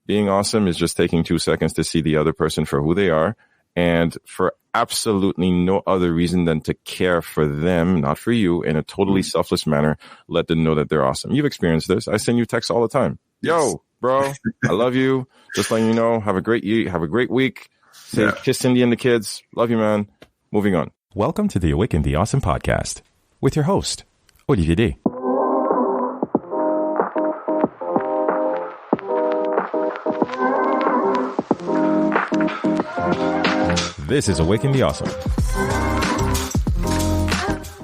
being awesome is just taking 2 seconds to see the other person for who they are, and for absolutely no other reason than to care for them, not for you, in a totally selfless manner. Let them know that they're awesome. You've experienced this. I send you texts all the time. Yo, bro, I love you. Just letting you know. Have a great week. Say kiss Cindy and the kids. Love you, man. Moving on. Welcome to the Awaken the Awesome podcast with your host, Olivier D. This is Awaken the Awesome,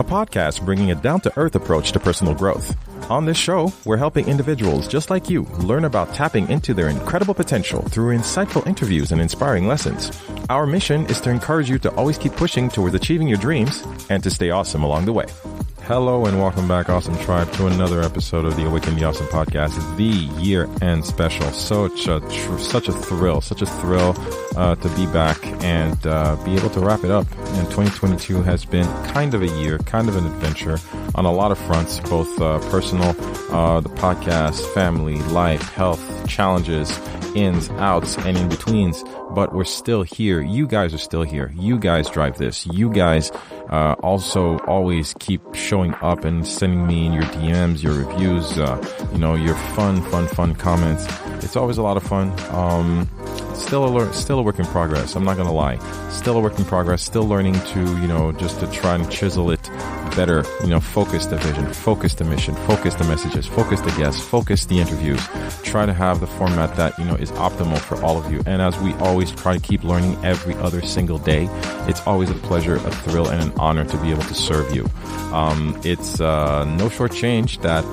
a podcast bringing a down-to-earth approach to personal growth. On this show, we're helping individuals just like you learn about tapping into their incredible potential through insightful interviews and inspiring lessons. Our mission is to encourage you to always keep pushing towards achieving your dreams and to stay awesome along the way. Hello and welcome back, Awesome Tribe, to another episode of the Awaken the Awesome podcast, the year-end special. Such a thrill to be back and be able to wrap it up. And 2022 has been kind of a year, kind of an adventure on a lot of fronts, both personal, the podcast, family, life, health, challenges, ins, outs, and in-betweens. But we're still here. You guys are still here. You guys drive this. You guys also always keep showing up and sending me in your DMs, your reviews, your fun comments. It's always a lot of fun. Still a work in progress. I'm not going to lie. Still a work in progress. Still learning to, just to try and chisel it better, focus the vision, focus the mission, focus the messages, focus the guests, focus the interviews, try to have the format that, is optimal for all of you. And as we always try to keep learning every other single day, it's always a pleasure, a thrill, and an honor to be able to serve you. It's no short change that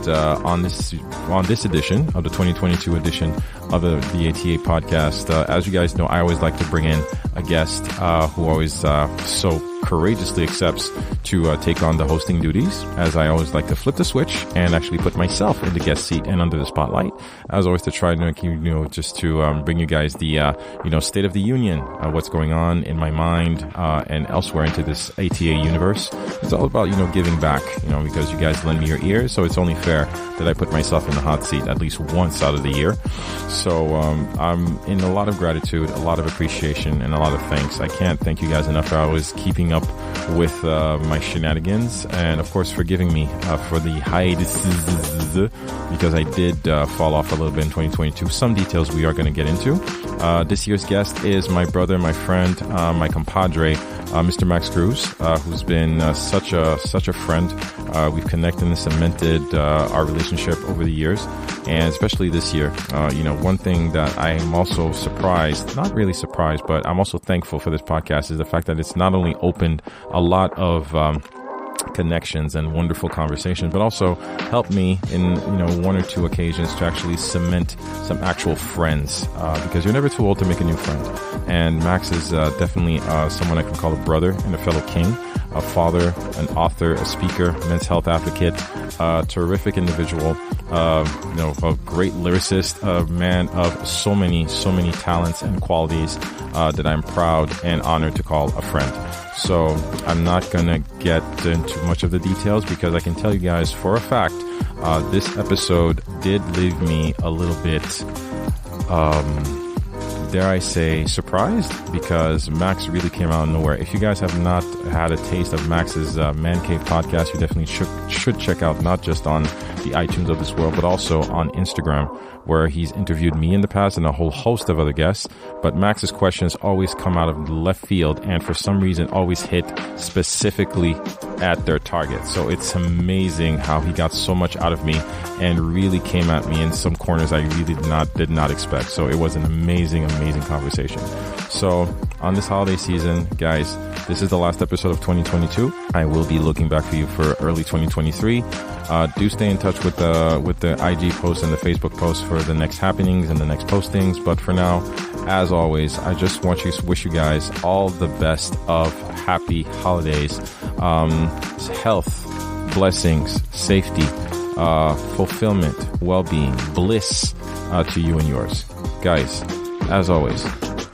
on this edition of the 2022 edition of the A.T.A podcast, as you guys know, I always like to bring in a guest who always so courageously accepts to take on the hosting duties, as I always like to flip the switch and actually put myself in the guest seat and under the spotlight, as always, to try to just to bring you guys the state of the union, what's going on in my mind and elsewhere into this A.T.A universe. It's all about giving back, because you guys lend me your ears, so it's only fair that I put myself in the hot seat at least once out of the year. So I'm in a lot of gratitude, a lot of appreciation, and a lot of thanks. I can't thank you guys enough for always keeping up with my shenanigans, and of course forgiving me for the hiatuses, because I did fall off a little bit in 2022. Some details we are going to get into. This year's guest is my brother, my friend, my compadre, Mr. Max Cruz, who's been such a friend. We've connected and cemented our relationship over the years, and especially this year. One thing that I am also surprised, not really surprised, but I'm also thankful for this podcast, is the fact that it's not only opened a lot of connections and wonderful conversations, but also helped me in one or two occasions to actually cement some actual friends, because you're never too old to make a new friend. And Max is definitely someone I can call a brother and a fellow king, a father, an author, a speaker, men's health advocate, a terrific individual, a great lyricist, a man of so many talents and qualities that I'm proud and honored to call a friend. So I'm not going to get into much of the details, because I can tell you guys for a fact, this episode did leave me a little bit, dare I say, surprised, because Max really came out of nowhere. If you guys have not had a taste of Max's Man Cave podcast, you definitely should check out, not just on the iTunes of this world, but also on Instagram, where he's interviewed me in the past and a whole host of other guests. But Max's questions always come out of left field, and for some reason always hit specifically at their target. So it's amazing how he got so much out of me and really came at me in some corners I really did not expect. So it was an amazing conversation. So on this holiday season, guys, this is the last episode of 2022. I will be looking back for you for early 2023. Do stay in touch with the IG post and the Facebook post for the next happenings and the next postings. But for now, as always, I just want to wish you guys all the best of happy holidays, health, blessings, safety, fulfillment, well-being, bliss to you and yours. Guys, as always,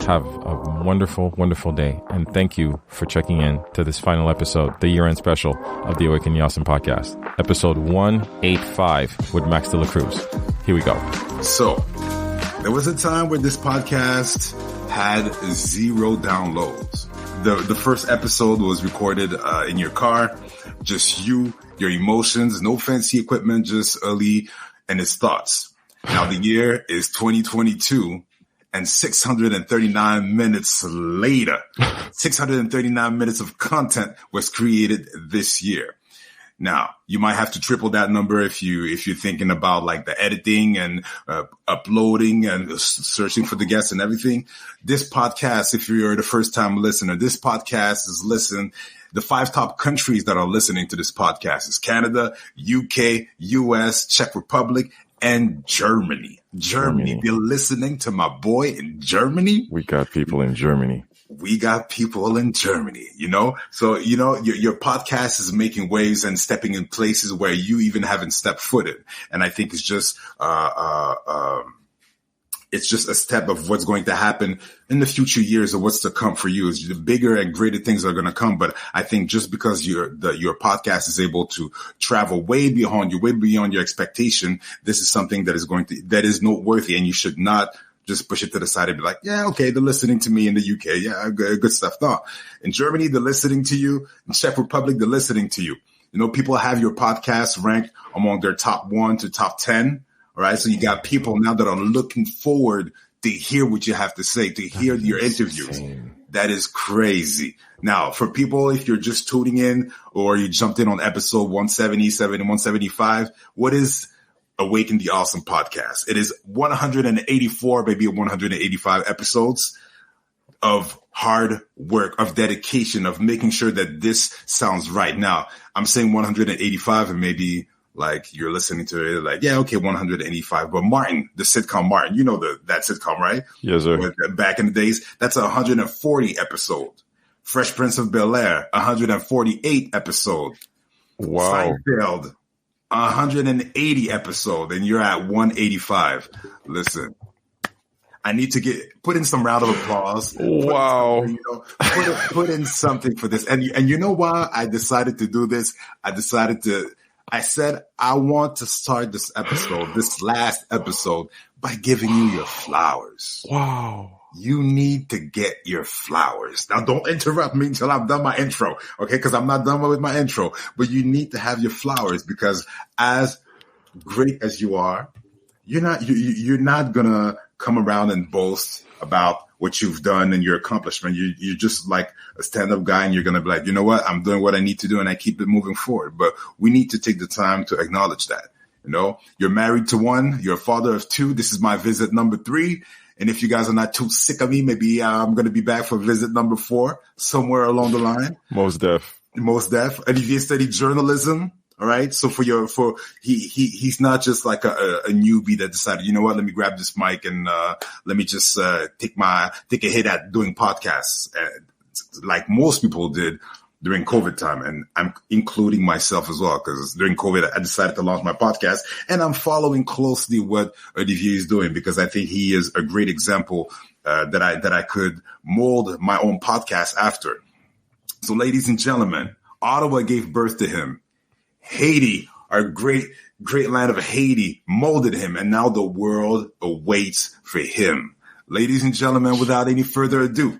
have a wonderful, wonderful day. And thank you for checking in to this final episode, the year-end special of the Awaken the Awesome podcast, episode 185 with Max de la Cruz. Here we go. So, There was a time where this podcast had 0 downloads. The first episode was recorded in your car, just you, your emotions, no fancy equipment, just Ali and his thoughts. Now the year is 2022 and 639 minutes later, 639 minutes of content was created this year. Now, you might have to triple that number if you're thinking about like the editing and uploading and searching for the guests and everything. This podcast, if you're the first time listener, this podcast is listened. The 5 top countries that are listening to this podcast is Canada, UK, US, Czech Republic, and Germany. Germany. They're listening to my boy in Germany. We got people in Germany. We got people in Germany, you know? So, you know, your podcast is making waves and stepping in places where you even haven't stepped footed. And I think it's just a step of what's going to happen in the future years or what's to come for you. Is the bigger and greater things are going to come. But I think just because your podcast is able to travel way beyond your expectation, this is something that is noteworthy, and you should not just push it to the side and be like, yeah, okay, they're listening to me in the UK. Yeah, good stuff. No, in Germany, they're listening to you. In Czech Republic, they're listening to you. You know, people have your podcast ranked among their top 1 to top 10. All right. So you got people now that are looking forward to hear what you have to say, to hear your interviews. Insane. That is crazy. Now, for people, if you're just tuning in or you jumped in on episode 177 and 175, what is Awaken the Awesome podcast? It is 184, maybe 185 episodes of hard work, of dedication, of making sure that this sounds right. Now, I'm saying 185 and maybe like you're listening to it like, yeah, okay, 185. But Martin, the sitcom Martin, you know that sitcom, right? Yes, sir. Back in the days, that's 140 episode. Fresh Prince of Bel-Air, 148 episode. Wow. Seinfeld, 180 episode, and you're at 185. Listen, I need to put in some round of applause. Wow. Put in something for this. And you know why I decided to do this? I said, I want to start this last episode, by giving you your flowers. Wow. You need to get your flowers. Now, don't interrupt me until I've done my intro, okay? Because I'm not done with my intro. But you need to have your flowers, because as great as you are, you're not gonna come around and boast about what you've done and your accomplishment. You're just like a stand-up guy, and you're gonna be like, you know what? I'm doing what I need to do, and I keep it moving forward. But we need to take the time to acknowledge that. You know, you're married to 1, you're a father of 2. This is my visit number 3. And if you guys are not too sick of me, maybe I'm going to be back for visit number 4 somewhere along the line. Most deaf. Olivier studied journalism. All right. So he's not just like a newbie that decided, you know what, let me grab this mic and let me just take a hit at doing podcasts, like most people did during COVID time. And I'm including myself as well, because during COVID, I decided to launch my podcast, and I'm following closely what Olivier is doing, because I think he is a great example that I could mold my own podcast after. So ladies and gentlemen, Ottawa gave birth to him. Haiti, our great land of Haiti, molded him, and now the world awaits for him. Ladies and gentlemen, without any further ado,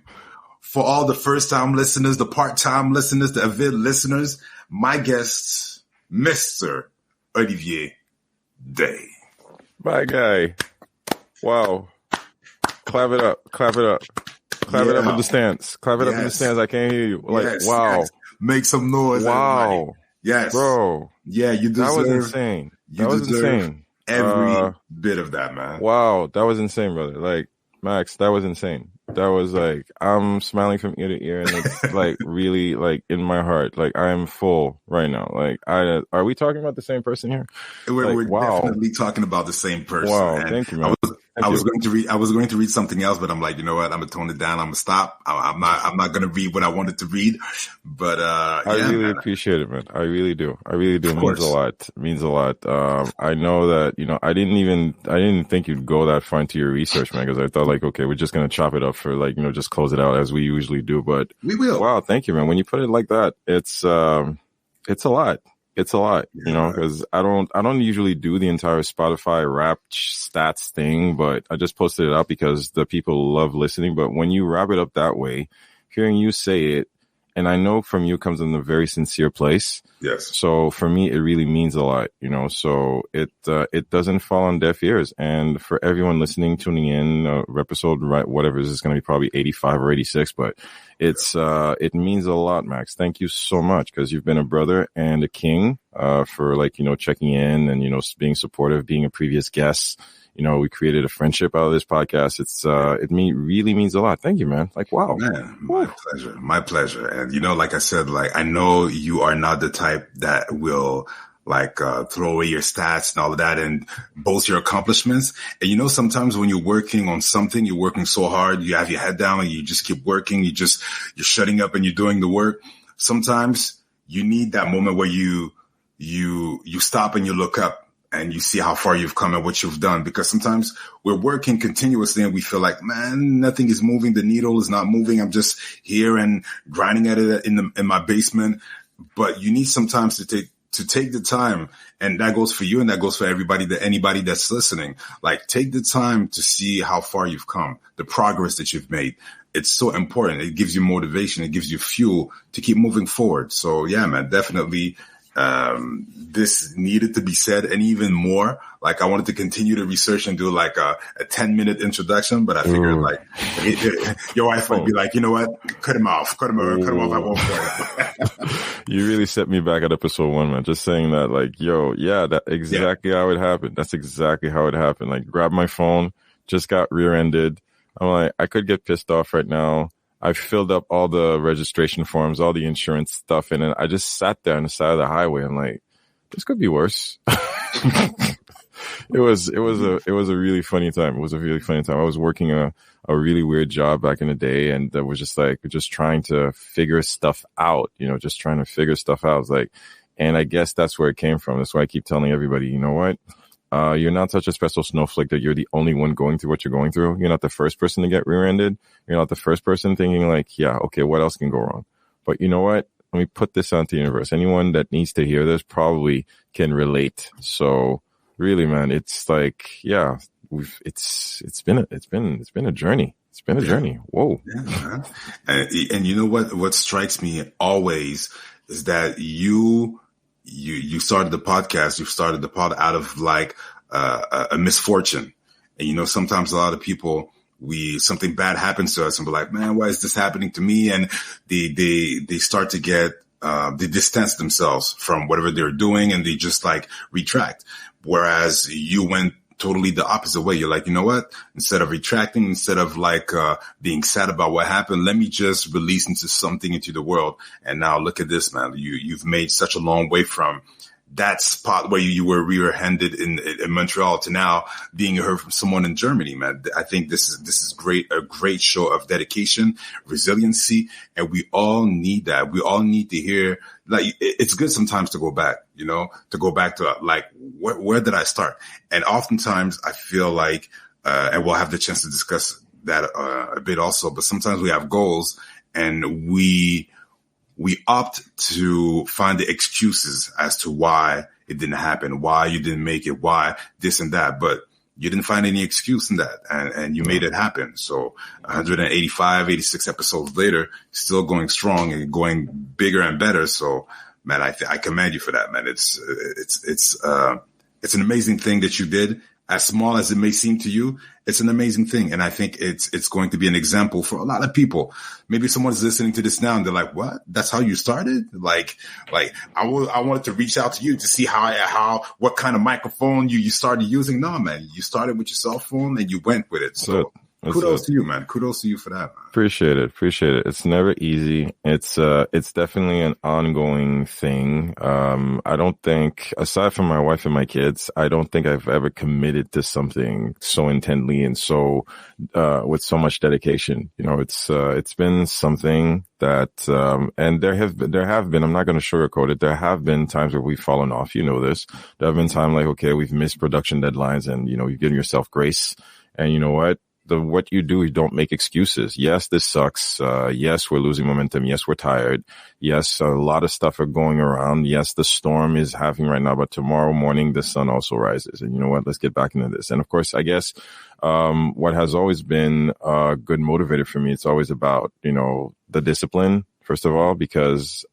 for all the first-time listeners, the part-time listeners, the avid listeners, my guest, Mr. Olivier Day. My guy. Wow. Clap it up. Clap it up in the stands. Clap it up in the stands. I can't hear you. Like, wow. Yes. Make some noise. Wow. Everybody. Yes. Bro. Yeah, you deserve. That was insane. That was insane. Every bit of that, man. Wow. That was insane, brother. Like, Max, that was insane. That was like, I'm smiling from ear to ear, and it's like really like in my heart. Like, I'm full right now. Like, are we talking about the same person here? We're definitely talking about the same person. Wow. Thank you, man. I was going to read something else, but I'm like, you know what? I'm gonna tone it down. I'm gonna stop. I'm not gonna read what I wanted to read. But I really appreciate it, man. I really do. It means a lot. I know that, you know, I didn't think you'd go that far into your research, man, because I thought like, okay, we're just gonna chop it up for like, you know, just close it out as we usually do. But we will. Wow, thank you, man. When you put it like that, it's a lot. It's a lot, you know, because I don't usually do the entire Spotify rap stats thing, but I just posted it up because the people love listening. But when you wrap it up that way, hearing you say it, and I know from you comes in a very sincere place. Yes. So for me, it really means a lot, you know, so it doesn't fall on deaf ears. And for everyone listening, tuning in, episode, right, whatever, this is going to be probably 85 or 86, but it means a lot, Max. Thank you so much, because you've been a brother and a king, for like, you know, checking in and, you know, being supportive, being a previous guest. You know, we created a friendship out of this podcast. Really means a lot. Thank you, man. Like, wow. Man, my pleasure. And, you know, like I said, like, I know you are not the type that will like, throw away your stats and all of that and boast your accomplishments. And, you know, sometimes when you're working on something, you're working so hard, you have your head down and you just keep working. You're shutting up and you're doing the work. Sometimes you need that moment where you stop and you look up and you see how far you've come and what you've done, because sometimes we're working continuously and we feel like, man, nothing is moving. The needle is not moving. I'm just here and grinding at it in my basement. But you need sometimes to take the time, and that goes for you and that goes for anybody that's listening. Like, take the time to see how far you've come, the progress that you've made. It's so important. It gives you motivation. It gives you fuel to keep moving forward. So yeah, man, definitely. This needed to be said, and even more. Like, I wanted to continue to research and do like a 10-minute introduction, but I figured like your wife might be like, you know what, cut him off. I won't play. You really set me back at episode 1, man. Just saying that, like, yo, yeah, that exactly how it happened. That's exactly how it happened. Like, grab my phone, just got rear-ended. I'm like, I could get pissed off right now. I filled up all the registration forms, all the insurance stuff, and then I just sat there on the side of the highway. I'm like, this could be worse. It was a really funny time. It was a really funny time. I was working a really weird job back in the day, and that was just trying to figure stuff out, you know, just trying to figure stuff out. I was like, and I guess that's where it came from. That's why I keep telling everybody, you know what? You're not such a special snowflake that you're the only one going through what you're going through. You're not the first person to get rear-ended. You're not the first person thinking like, yeah, okay, what else can go wrong? But you know what? Let me put this out to the universe. Anyone that needs to hear this probably can relate. So really, man, it's like, yeah, it's been a journey. It's been a journey. Whoa. Yeah, man. And you know what strikes me always is that you started the podcast. You started the pod out of like a misfortune. And, you know, sometimes a lot of people, something bad happens to us and we're like, man, why is this happening to me? And they start to get, they distance themselves from whatever they're doing and they just like retract. Whereas you went totally the opposite way. You're like, you know what? Instead of retracting, instead of like being sad about what happened, let me just release into the world. And now look at this, man. You've made such a long way from that spot where you were rear-handed in Montreal to now being heard from someone in Germany, man. I think this is great, a great show of dedication, resiliency, and we all need that. We all need to hear, like, it's good sometimes to go back, you know, to like, where did I start? And oftentimes I feel like, and we'll have the chance to discuss that a bit also, but sometimes we have goals and we opt to find the excuses as to why it didn't happen, why you didn't make it, why this and that. But you didn't find any excuse in that, and you made it happen. So 185, 86 episodes later, still going strong and going bigger and better. So, man, I commend you for that, man. It's an amazing thing that you did. As small as it may seem to you, it's an amazing thing. And I think it's going to be an example for a lot of people. Maybe someone's listening to this now and they're like, what? That's how you started? Like I wanted to reach out to you to see what kind of microphone you started using. No, man, you started with your cell phone and you went with it. So kudos to you, man. Kudos to you for that, man. Appreciate it. It's never easy. It's definitely an ongoing thing. I don't think, aside from my wife and my kids, I don't think I've ever committed to something so intently and so, with so much dedication. You know, it's been something that, and there have been, I'm not going to sugarcoat it. There have been times where we've fallen off. You know this. There have been times like, okay, we've missed production deadlines and, you know, you've given yourself grace and you know what? what you do, you don't make excuses. Yes, this sucks. Yes, we're losing momentum. Yes, we're tired. Yes, a lot of stuff are going around. Yes, the storm is happening right now, but tomorrow morning the sun also rises. And you know what? Let's get back into this. And of course, I guess what has always been a good motivator for me, it's always about, the discipline. First of all, because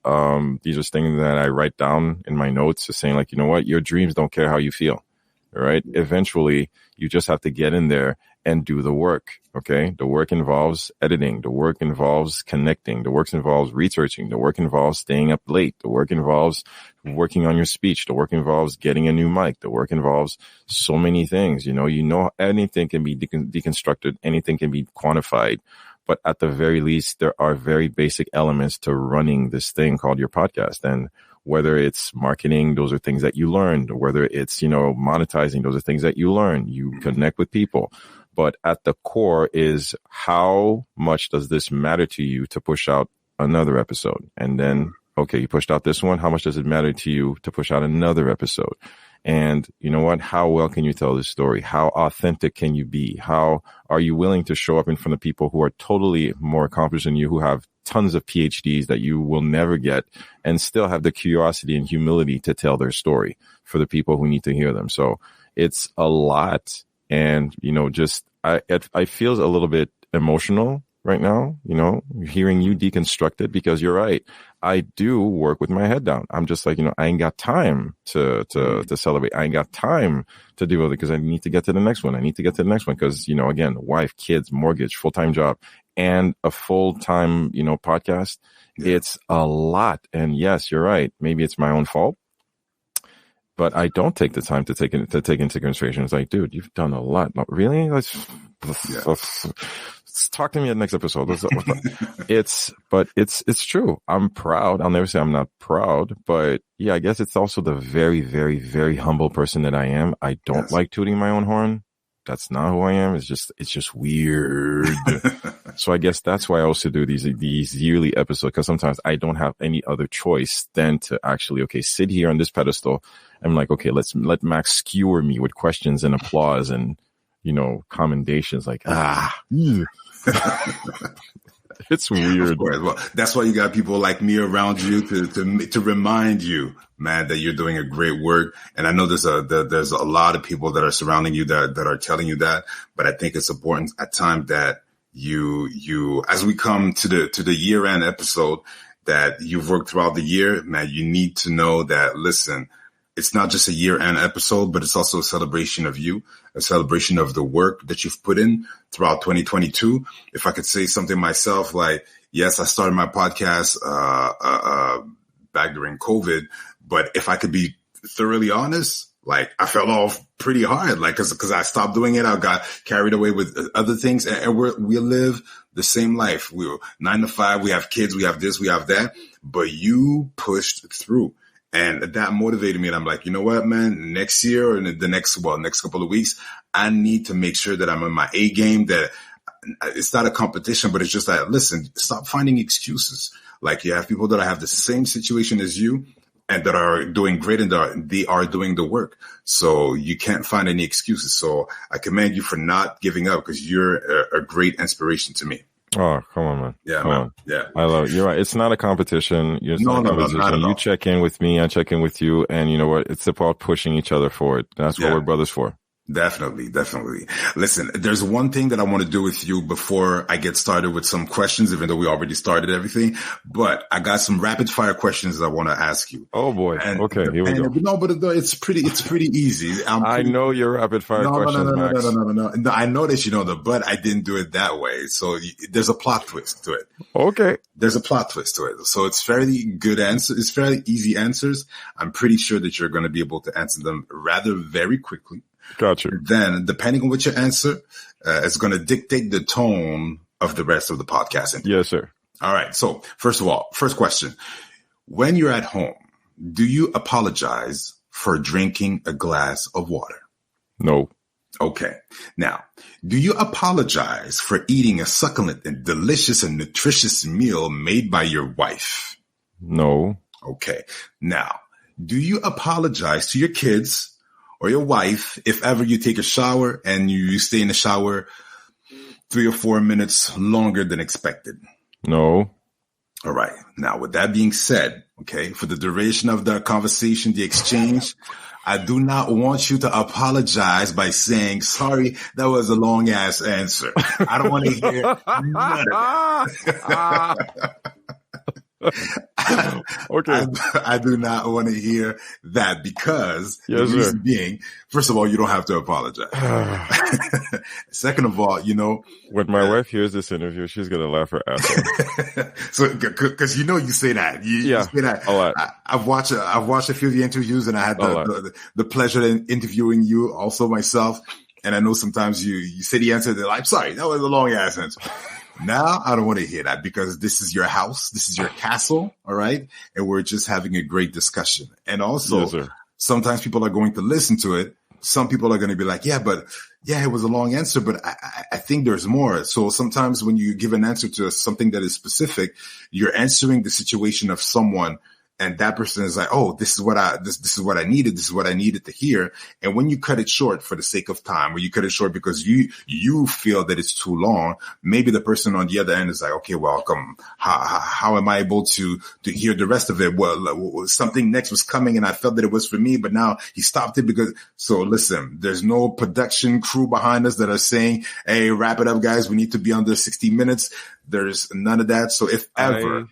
these are things that I write down in my notes, just saying like, you know what, your dreams don't care how you feel, right? Eventually, you just have to get in there and do the work, okay? The work involves editing. The work involves connecting. The work involves researching. The work involves staying up late. The work involves working on your speech. The work involves getting a new mic. The work involves so many things. Anything can be deconstructed. Anything can be quantified. But at the very least, there are very basic elements to running this thing called your podcast. And whether it's marketing, those are things that you learned. Whether it's, monetizing, those are things that you learn. You connect with people. But at the core is, how much does this matter to you to push out another episode? And then, okay, you pushed out this one. How much does it matter to you to push out another episode? And you know what? How well can you tell this story? How authentic can you be? How are you willing to show up in front of people who are totally more accomplished than you, who have tons of PhDs that you will never get, and still have the curiosity and humility to tell their story for the people who need to hear them? So it's a lot. And, I feel a little bit emotional right now, hearing you deconstruct it, because you're right. I do work with my head down. I'm just like, I ain't got time to celebrate. I ain't got time to deal with it because I need to get to the next one. I need to get to the next one because, again, wife, kids, mortgage, full-time job, and a full-time, podcast. Yeah. It's a lot. And yes, you're right. Maybe it's my own fault, but I don't take the time to take into consideration. It's like, dude, you've done a lot. Not really? Let's talk to me at the next episode. It's true. I'm proud. I'll never say I'm not proud, but yeah, I guess it's also the very, very, very humble person that I am. I don't like tooting my own horn. That's not who I am. It's just weird. So I guess that's why I also do these yearly episodes, because sometimes I don't have any other choice than to actually, sit here on this pedestal. I'm like, okay, let Max skewer me with questions and applause and, commendations like, it's weird. Well, that's why you got people like me around you to remind you, man, that you're doing a great work. And I know there's a lot of people that are surrounding you that are telling you that, but I think it's important at times that you, as we come to the year end episode, that you've worked throughout the year, man, you need to know that, listen, it's not just a year-end episode, but it's also a celebration of you, a celebration of the work that you've put in throughout 2022. If I could say something myself, like, yes, I started my podcast back during COVID, but if I could be thoroughly honest, like, I fell off pretty hard, like, cause I stopped doing it. I got carried away with other things, and we live the same life. We were 9 to 5. We have kids. We have this, we have that, but you pushed through. And that motivated me. And I'm like, you know what, man, next year or the next couple of weeks, I need to make sure that I'm in my A game, that it's not a competition, but it's just that, listen, stop finding excuses. Like, you have people that have the same situation as you and that are doing great, and they are doing the work. So you can't find any excuses. So I commend you for not giving up, because you're a great inspiration to me. Oh, come on, man. Yeah, come man. On. Yeah. I love it. You're right. It's not a competition. No, not at all. You check in with me, I check in with you, and you know what? It's about pushing each other forward. That's what we're brothers for. Definitely. Listen, there's one thing that I want to do with you before I get started with some questions, even though we already started everything. But I got some rapid fire questions I want to ask you. Oh boy. Okay, here we go. No, but it's pretty easy. I know your rapid fire questions, Max. No, I know that you know that, but I didn't do it that way. So there's a plot twist to it. Okay. There's a plot twist to it. So it's fairly good answer. It's fairly easy answers. I'm pretty sure that you're going to be able to answer them rather very quickly. Gotcha. Then, depending on what your answer, it's going to dictate the tone of the rest of the podcast. Yes, sir. All right. So, first of all, first question. When you're at home, do you apologize for drinking a glass of water? No. Okay. Now, do you apologize for eating a succulent and delicious and nutritious meal made by your wife? No. Okay. Now, do you apologize to your kids or your wife if ever you take a shower and you stay in the shower 3 or 4 minutes longer than expected? No. All right. Now, with that being said, okay, for the duration of the conversation, the exchange, I do not want you to apologize by saying, sorry, that was a long ass answer. I don't want to hear none of that. Okay. I do not want to hear that because yes, the reason being, first of all, you don't have to apologize. Second of all, when my wife hears this interview, she's going to laugh her ass off. So, cause you say that. You say that. A lot. I've watched a few of the interviews, and I had the pleasure of interviewing you also myself. And I know sometimes you say the answer, they're like, I'm sorry, that was a long ass answer. Now, I don't want to hear that because this is your house. This is your castle. All right. And we're just having a great discussion. And also, sometimes people are going to listen to it. Some people are going to be like, it was a long answer, but I think there's more. So sometimes when you give an answer to something that is specific, you're answering the situation of someone. And that person is like, oh, this is what I needed. This is what I needed to hear. And when you cut it short for the sake of time, or you cut it short because you feel that it's too long, maybe the person on the other end is like, okay, well, how am I able to hear the rest of it? Well, something next was coming and I felt that it was for me, but now he stopped it so listen, there's no production crew behind us that are saying, hey, wrap it up, guys. We need to be under 60 minutes. There's none of that. So if ever,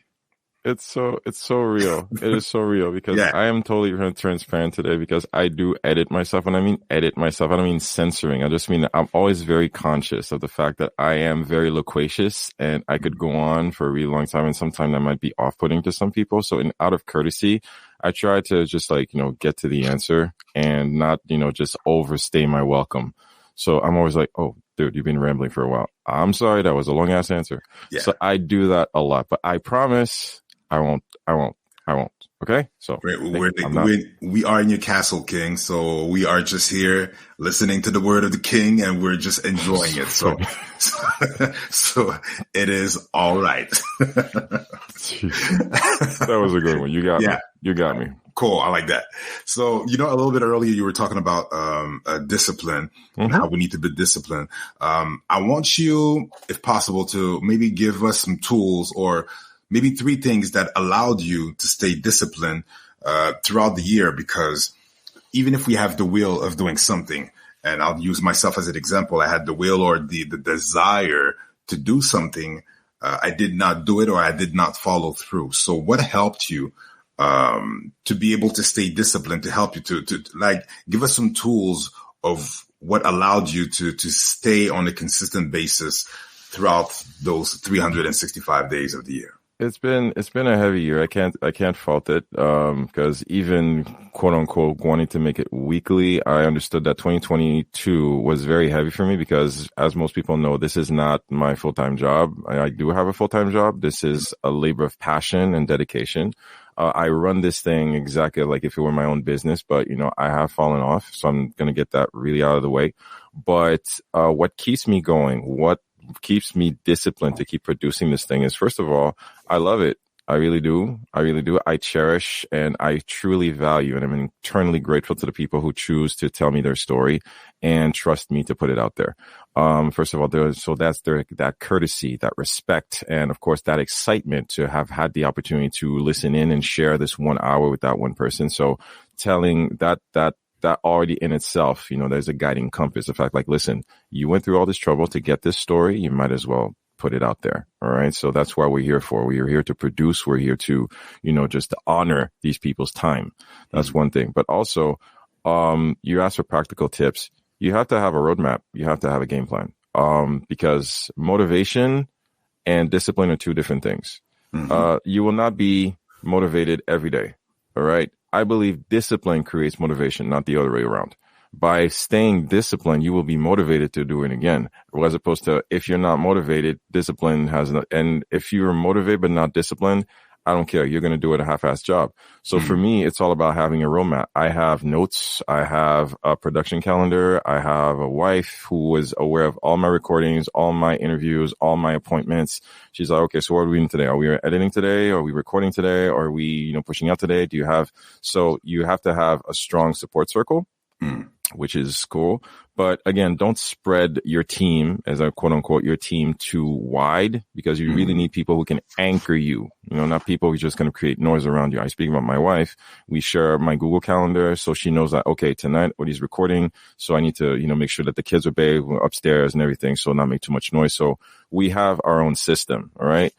It's so real. It is so real because I am totally transparent today because I do edit myself. When I mean edit myself, I don't mean censoring. I just mean that I'm always very conscious of the fact that I am very loquacious and I could go on for a really long time. And sometimes that might be off-putting to some people. So out of courtesy, I try to just get to the answer and not, just overstay my welcome. So I'm always like, oh, dude, you've been rambling for a while. I'm sorry. That was a long ass answer. Yeah. So I do that a lot, but I promise I won't. Okay. So we are in your castle, King. So we are just here listening to the word of the King and we're just enjoying it. So it is all right. That was a good one. You got me. You got me. Cool. I like that. So, a little bit earlier, you were talking about discipline and how we need to be disciplined. I want you, if possible, to maybe give us some tools or maybe 3 things that allowed you to stay disciplined throughout the year, because even if we have the will of doing something, and I'll use myself as an example, I had the will or the desire to do something, I did not do it or I did not follow through. So what helped you to be able to stay disciplined, to help you to give us some tools of what allowed you to stay on a consistent basis throughout those 365 days of the year? It's been a heavy year. I can't fault it. Because even quote unquote wanting to make it weekly, I understood that 2022 was very heavy for me because, as most people know, this is not my full-time job. I do have a full-time job. This is a labor of passion and dedication. I run this thing exactly like if it were my own business, but I have fallen off. So I'm going to get that really out of the way. But, what keeps me going, what keeps me disciplined to keep producing this thing is, first of all, I love it. I really do. I cherish and I truly value, and I'm eternally grateful to the people who choose to tell me their story and trust me to put it out there. First of all, that courtesy, that respect, and of course that excitement to have had the opportunity to listen in and share this 1 hour with that one person. So telling that already in itself, there's a guiding compass. The fact, listen, you went through all this trouble to get this story. You might as well put it out there. All right. So that's why we're here for. We're here to produce. We're here to, just to honor these people's time. That's one thing. But also, you asked for practical tips. You have to have a roadmap. You have to have a game plan. Because motivation and discipline are 2 different things. You will not be motivated every day. All right. I believe discipline creates motivation, not the other way around. By staying disciplined, you will be motivated to do it again. As opposed to if you're not motivated, discipline and if you're motivated but not disciplined, I don't care. You're going to do it a half-assed job. So for me, it's all about having a roadmap. I have notes. I have a production calendar. I have a wife who is aware of all my recordings, all my interviews, all my appointments. She's like, okay, so what are we doing today? Are we editing today? Are we recording today? Are we, pushing out today? So you have to have a strong support circle. which is cool. But again, don't spread your team, as a quote unquote, your team too wide, because you really need people who can anchor you, not people who are just going to create noise around you. I speak about my wife. We share my Google Calendar, so she knows that, okay, tonight what he's recording. So I need to, make sure that the kids are bathed upstairs and everything. So not make too much noise. So we have our own system. All right.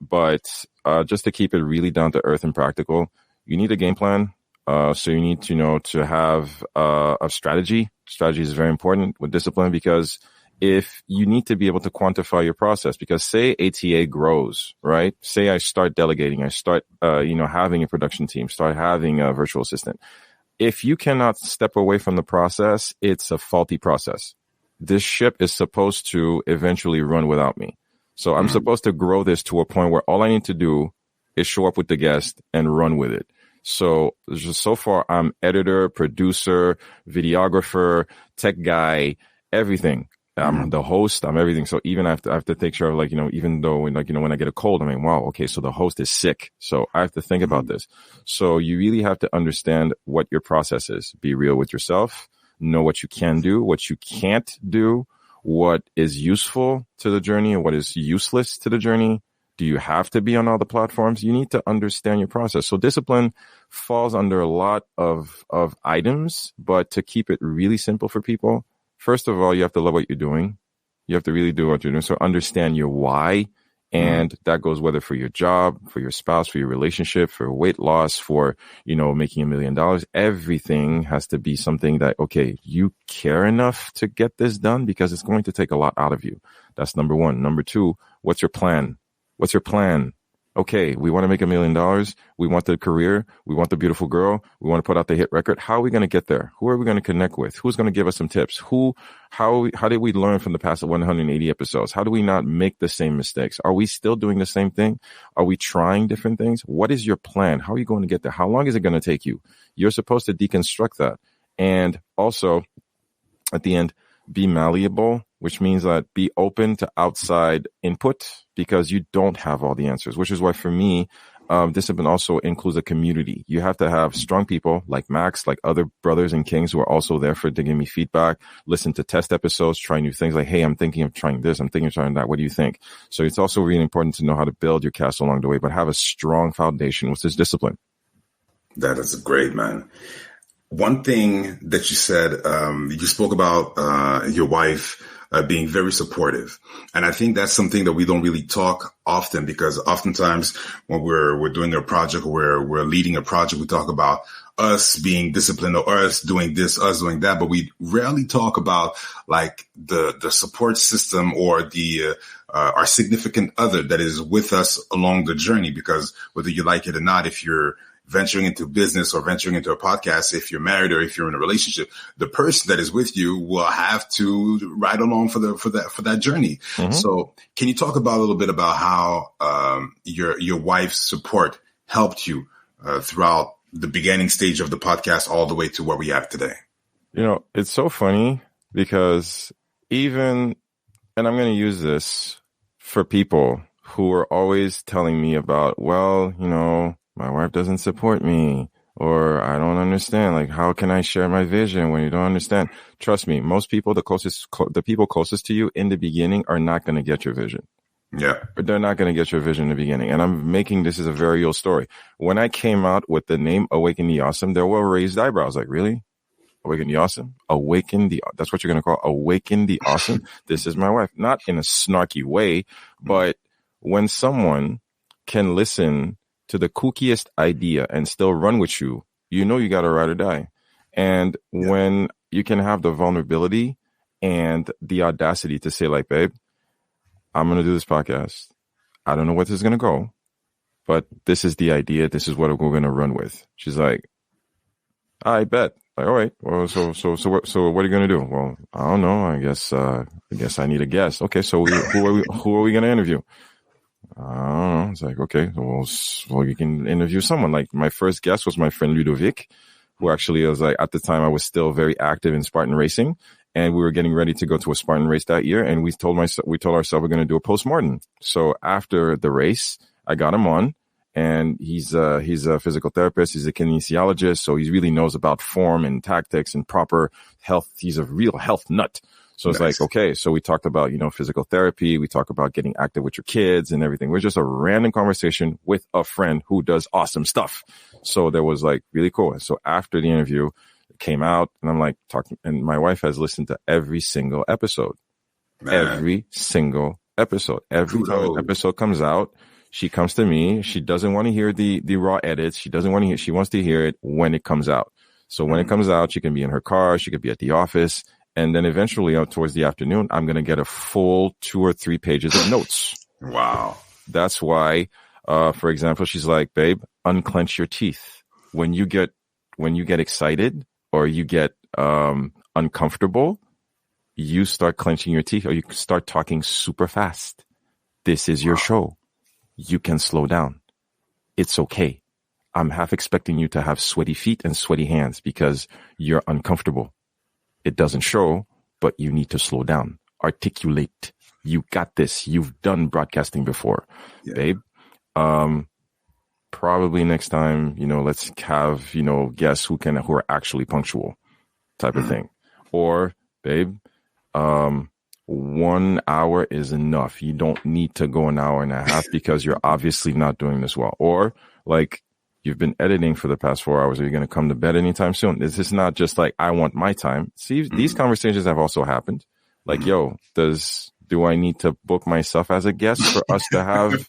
But just to keep it really down to earth and practical, you need a game plan. So you need to have a strategy. Strategy is very important with discipline, because if you need to be able to quantify your process, because say ATA grows, right? Say I start delegating, I start, having a production team, start having a virtual assistant. If you cannot step away from the process, it's a faulty process. This ship is supposed to eventually run without me. So I'm supposed to grow this to a point where all I need to do is show up with the guest and run with it. So just so far, I'm editor, producer, videographer, tech guy, everything. I'm the host. I'm everything. So even I have to take care of, even though when I get a cold, I mean, wow, okay, so the host is sick. So I have to think about this. So you really have to understand what your process is. Be real with yourself. Know what you can do, what you can't do, what is useful to the journey and what is useless to the journey. Do you have to be on all the platforms? You need to understand your process. So discipline falls under a lot of items, but to keep it really simple for people, first of all, you have to love what you're doing. You have to really do what you're doing. So understand your why. And that goes whether for your job, for your spouse, for your relationship, for weight loss, for, making $1 million. Everything has to be something that, okay, you care enough to get this done, because it's going to take a lot out of you. That's number one. Number two, what's your plan? What's your plan? Okay, we want to make $1 million. We want the career. We want the beautiful girl. We want to put out the hit record. How are we going to get there? Who are we going to connect with? Who's going to give us some tips? How did we learn from the past 180 episodes? How do we not make the same mistakes? Are we still doing the same thing? Are we trying different things? What is your plan? How are you going to get there? How long is it going to take you? You're supposed to deconstruct that. And also, at the end, be malleable, which means that be open to outside input, because you don't have all the answers, which is why for me, discipline also includes a community. You have to have strong people like Max, like other brothers and kings who are also there to give me feedback, listen to test episodes, try new things like, hey, I'm thinking of trying this. I'm thinking of trying that. What do you think? So it's also really important to know how to build your castle along the way, but have a strong foundation with this discipline. That is great, man. One thing that you said, you spoke about your wife being very supportive. And I think that's something that we don't really talk often, because oftentimes when we're doing a project, or we're leading a project, we talk about us being disciplined, or us doing this, us doing that. But we rarely talk about like the support system, or the our significant other that is with us along the journey, because whether you like it or not, if you're venturing into business or venturing into a podcast, if you're married or if you're in a relationship, the person that is with you will have to ride along for that journey. So can you talk about a little bit about how your wife's support helped you throughout the beginning stage of the podcast all the way to where we have today? It's so funny, because and I'm going to use this for people who are always telling me about, my wife doesn't support me, or I don't understand. Like, how can I share my vision when you don't understand? Trust me, most people, the people closest to you in the beginning are not going to get your vision. Yeah. They're not going to get your vision in the beginning. And I'm making this as a very real story. When I came out with the name Awaken the Awesome, there were raised eyebrows. Like, really? Awaken the Awesome? That's what you're going to call Awaken the Awesome? This is my wife. Not in a snarky way, but when someone can listen to the kookiest idea and still run with you, you got to ride or die. And when you can have the vulnerability and the audacity to say, like, babe, I'm going to do this podcast. I don't know where this is going to go, but this is the idea. This is what we're going to run with. She's like, I bet. Like, all right. Well, so what are you going to do? Well, I don't know. I guess I need a guest. Okay. So who are we going to interview? I don't know. It's like, okay, well, you can interview someone. Like, my first guest was my friend Ludovic, who actually was like, at the time I was still very active in Spartan racing, and we were getting ready to go to a Spartan race that year. And we told ourselves we're going to do a postmortem. So after the race, I got him on, and he's a physical therapist. He's a kinesiologist. So he really knows about form and tactics and proper health. He's a real health nut. So it's like, okay, so we talked about, physical therapy. We talk about getting active with your kids and everything. We're just a random conversation with a friend who does awesome stuff. So that was like really cool. And so after the interview it came out, and I'm like talking, and my wife has listened to every single episode. Man. Every single episode. Every time an episode comes out, she comes to me. She doesn't want to hear the raw edits. She wants to hear it when it comes out. So when it comes out, she can be in her car. She could be at the office. And then eventually towards the afternoon, I'm going to get a full 2 or 3 pages of notes. Wow. That's why, for example, she's like, babe, unclench your teeth. When you get excited or you get uncomfortable, you start clenching your teeth or you start talking super fast. This is your show. You can slow down. It's okay. I'm half expecting you to have sweaty feet and sweaty hands because you're uncomfortable. It doesn't show, but you need to slow down. Articulate. You got this. You've done broadcasting before, babe. Probably next time, let's have, guests who are actually punctual type of thing. Or, babe, 1 hour is enough. You don't need to go an hour and a half because you're obviously not doing this well. Or like, you've been editing for the past 4 hours. Are you going to come to bed anytime soon? This is not just like, I want my time. See, these conversations have also happened. Like, yo, do I need to book myself as a guest for us to have,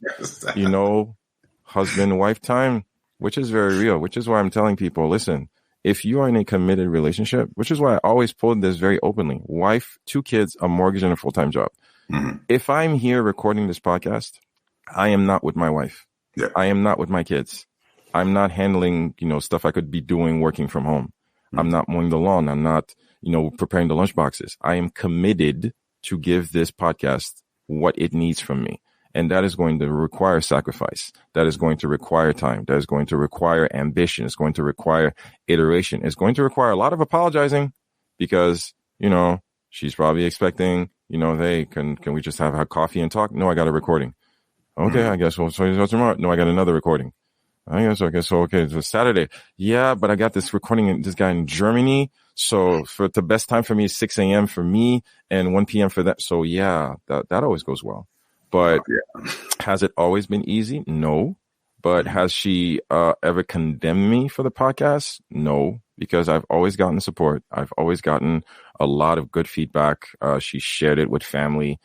husband, wife time? Which is very real, which is why I'm telling people, listen, if you are in a committed relationship, which is why I always pulled this very openly, wife, 2 kids, a mortgage, and a full-time job. Mm-hmm. If I'm here recording this podcast, I am not with my wife. Yeah. I am not with my kids. I'm not handling, stuff I could be doing working from home. Mm-hmm. I'm not mowing the lawn. I'm not, preparing the lunch boxes. I am committed to give this podcast what it needs from me. And that is going to require sacrifice. That is going to require time. That is going to require ambition. It's going to require iteration. It's going to require a lot of apologizing because, she's probably expecting, hey, can we just have a coffee and talk? No, I got a recording. Okay, I guess we'll so tomorrow. No, I got another recording. I guess okay. So okay, it's Saturday. Yeah, but I got this recording. This guy in Germany. So for the best time for me is 6 a.m. for me and 1 p.m. for that. So yeah, that always goes well. But has it always been easy? No. But has she ever condemned me for the podcast? No, because I've always gotten support. I've always gotten a lot of good feedback. She shared it with family.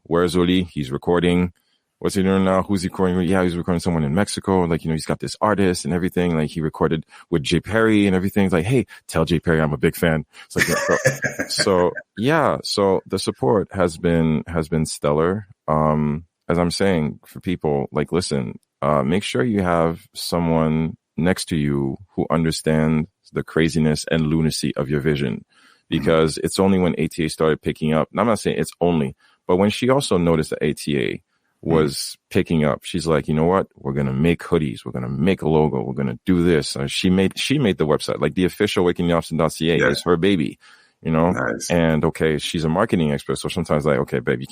Where's Uli? He's recording. What's he doing now? Who's he recording? Yeah, he's recording someone in Mexico. Like, he's got this artist and everything. Like, he recorded with Jay Perry and everything. It's like, hey, tell Jay Perry I'm a big fan. It's like, so the support has been stellar. As I'm saying for people, like, listen, make sure you have someone next to you who understands the craziness and lunacy of your vision, because it's only when A.T.A started picking up. And I'm not saying it's only, but when she also noticed that A.T.A was picking up, she's like, you know what? We're going to make hoodies. We're going to make a logo. We're going to do this. She made the website, like the official wakingupson.ca is her baby, Nice. And okay, she's a marketing expert. So sometimes like, okay, babe,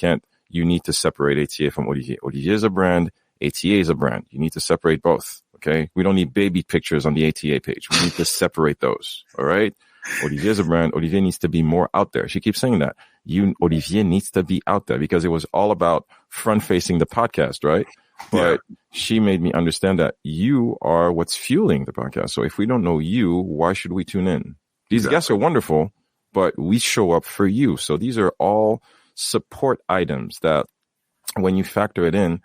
you need to separate A.T.A from Olivier. Olivier is a brand. A.T.A is a brand. You need to separate both. Okay. We don't need baby pictures on the A.T.A page. We need to separate those. All right. Olivier is a brand. Olivier needs to be more out there. She keeps saying that. Olivier needs to be out there, because it was all about front facing the podcast, right? But she made me understand that you are what's fueling the podcast. So if we don't know you, why should we tune in? These guests are wonderful, but we show up for you. So these are all support items that when you factor it in,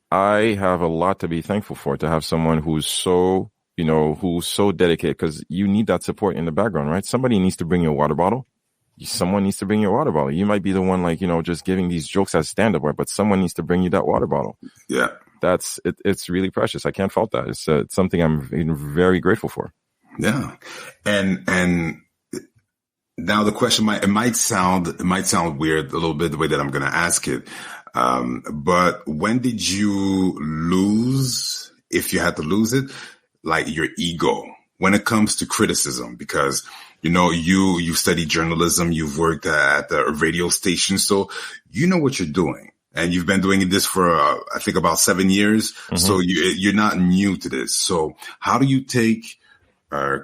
I have a lot to be thankful for, to have someone who's so, who's so dedicated, because you need that support in the background, right? Somebody needs to bring you a water bottle. Someone needs to bring you a water bottle. You might be the one, like, just giving these jokes as stand-up, but someone needs to bring you that water bottle. Yeah. That's it. It's really precious. I can't fault that. It's something I'm very grateful for. Yeah. And now the question it might sound weird a little bit the way that I'm going to ask it. But when did you lose, if you had to lose it, like your ego when it comes to criticism? Because, you studied journalism, you've worked at the radio station, so you know what you're doing. and you've been doing this for, I think about 7 years. Mm-hmm. So you're not new to this. So how do you take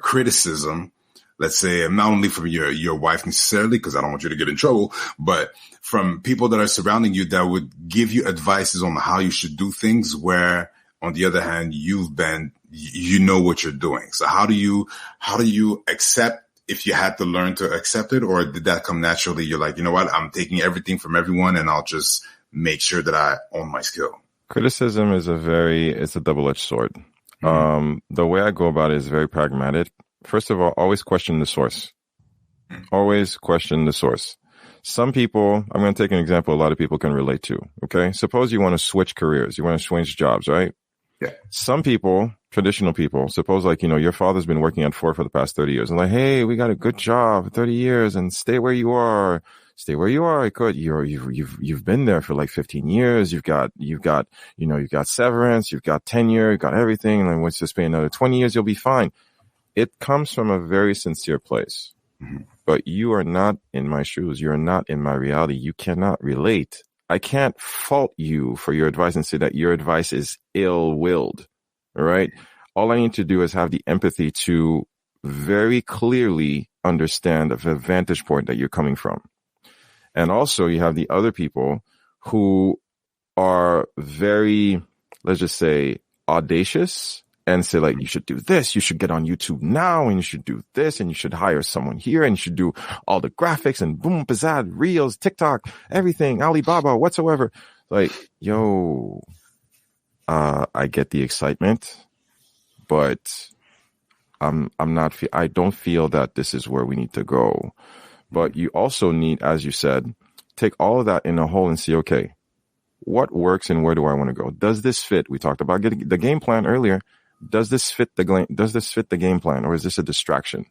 criticism, let's say, not only from your wife necessarily, because I don't want you to get in trouble, but from people that are surrounding you that would give you advices on how you should do things, where on the other hand, you know what you're doing. So how do you accept, if you had to learn to accept it, or did that come naturally? You're like, you know what, I'm taking everything from everyone and I'll just make sure that I own my skill. Criticism is it's a double-edged sword. Mm-hmm. The way I go about it is very pragmatic. First of all, always question the source. Always question the source. Some people, I'm going to take an example a lot of people can relate to. Okay. Suppose you want to switch careers. You want to switch jobs, right? Yeah. Some people, traditional people, suppose your father's been working at Ford for the past 30 years and like, hey, we got a good job for 30 years and stay where you are. Stay where you are. You've been there for like 15 years. You've got severance, you've got tenure, you've got everything. And then once you spend another 20 years, you'll be fine. It comes from a very sincere place, but you are not in my shoes. You're not in my reality. You cannot relate. I can't fault you for your advice and say that your advice is ill-willed, all right? All I need to do is have the empathy to very clearly understand the vantage point that you're coming from. And also you have the other people who are very, let's just say, audacious and say like, you should do this, you should get on YouTube now, and you should do this, and you should hire someone here, and you should do all the graphics and boom, pizzazz, reels, TikTok, everything, Alibaba, whatsoever. Like, yo, I get the excitement, but I don't feel that this is where we need to go. But you also need, as you said, take all of that in a whole and see, okay, what works and where do I want to go? Does this fit? We talked about getting the game plan earlier. Does this fit the game plan, or is this a distraction?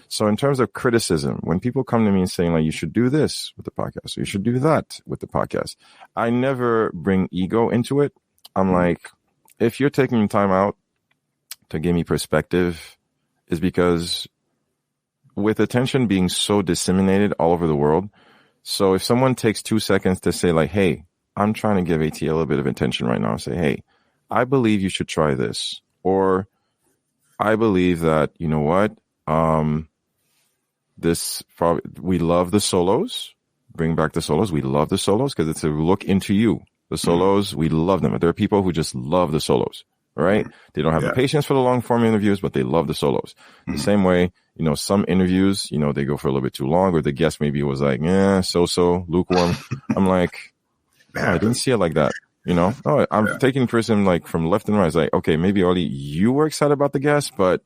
So in terms of criticism, when people come to me and saying like, you should do this with the podcast, or you should do that with the podcast, I never bring ego into it. I'm like, if you're taking time out to give me perspective, is because with attention being so disseminated all over the world. So if someone takes 2 seconds to say like, hey, I'm trying to give A.T. a little bit of attention right now, and say, hey, I believe you should try this. Or I believe that, you know what, we love the solos. Bring back the solos. We love the solos because it's a look into you. The solos, we love them. There are people who just love the solos, right? They don't have the patience for the long form interviews, but they love the solos. The same way, some interviews, they go for a little bit too long, or the guest maybe was like, so lukewarm. I'm like, I didn't see it like that. I'm taking criticism like from left and right. It's like, okay, maybe Oli, you were excited about the guest, but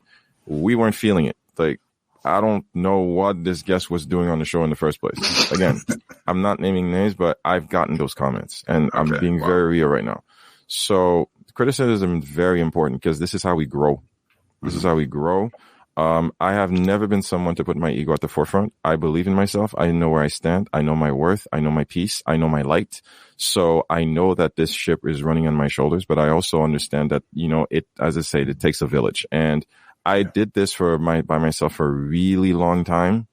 we weren't feeling it. Like, I don't know what this guest was doing on the show in the first place. Again, I'm not naming names, but I've gotten those comments, and I'm being very real right now. So criticism is very important because this is how we grow. This is how we grow. I have never been someone to put my ego at the forefront. I believe in myself. I know where I stand. I know my worth. I know my peace. I know my light. So I know that this ship is running on my shoulders, but I also understand that, as I say, it takes a village. And I did this by myself for a really long time.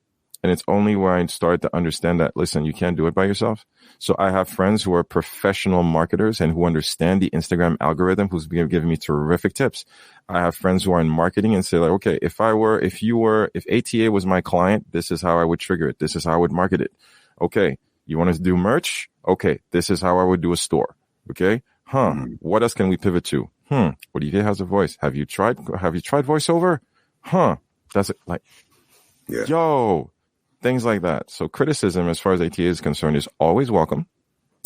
And it's only where I started to understand that, listen, you can't do it by yourself. So I have friends who are professional marketers and who understand the Instagram algorithm, who's giving me terrific tips. I have friends who are in marketing and say like, okay, if A.T.A was my client, this is how I would trigger it. This is how I would market it. Okay. You want to do merch? Okay. This is how I would do a store. Okay. What else can we pivot to? What do you get as a voice? Have you tried voiceover? That's it. Like, yo, things like that. So criticism, as far as A.T.A is concerned, is always welcome.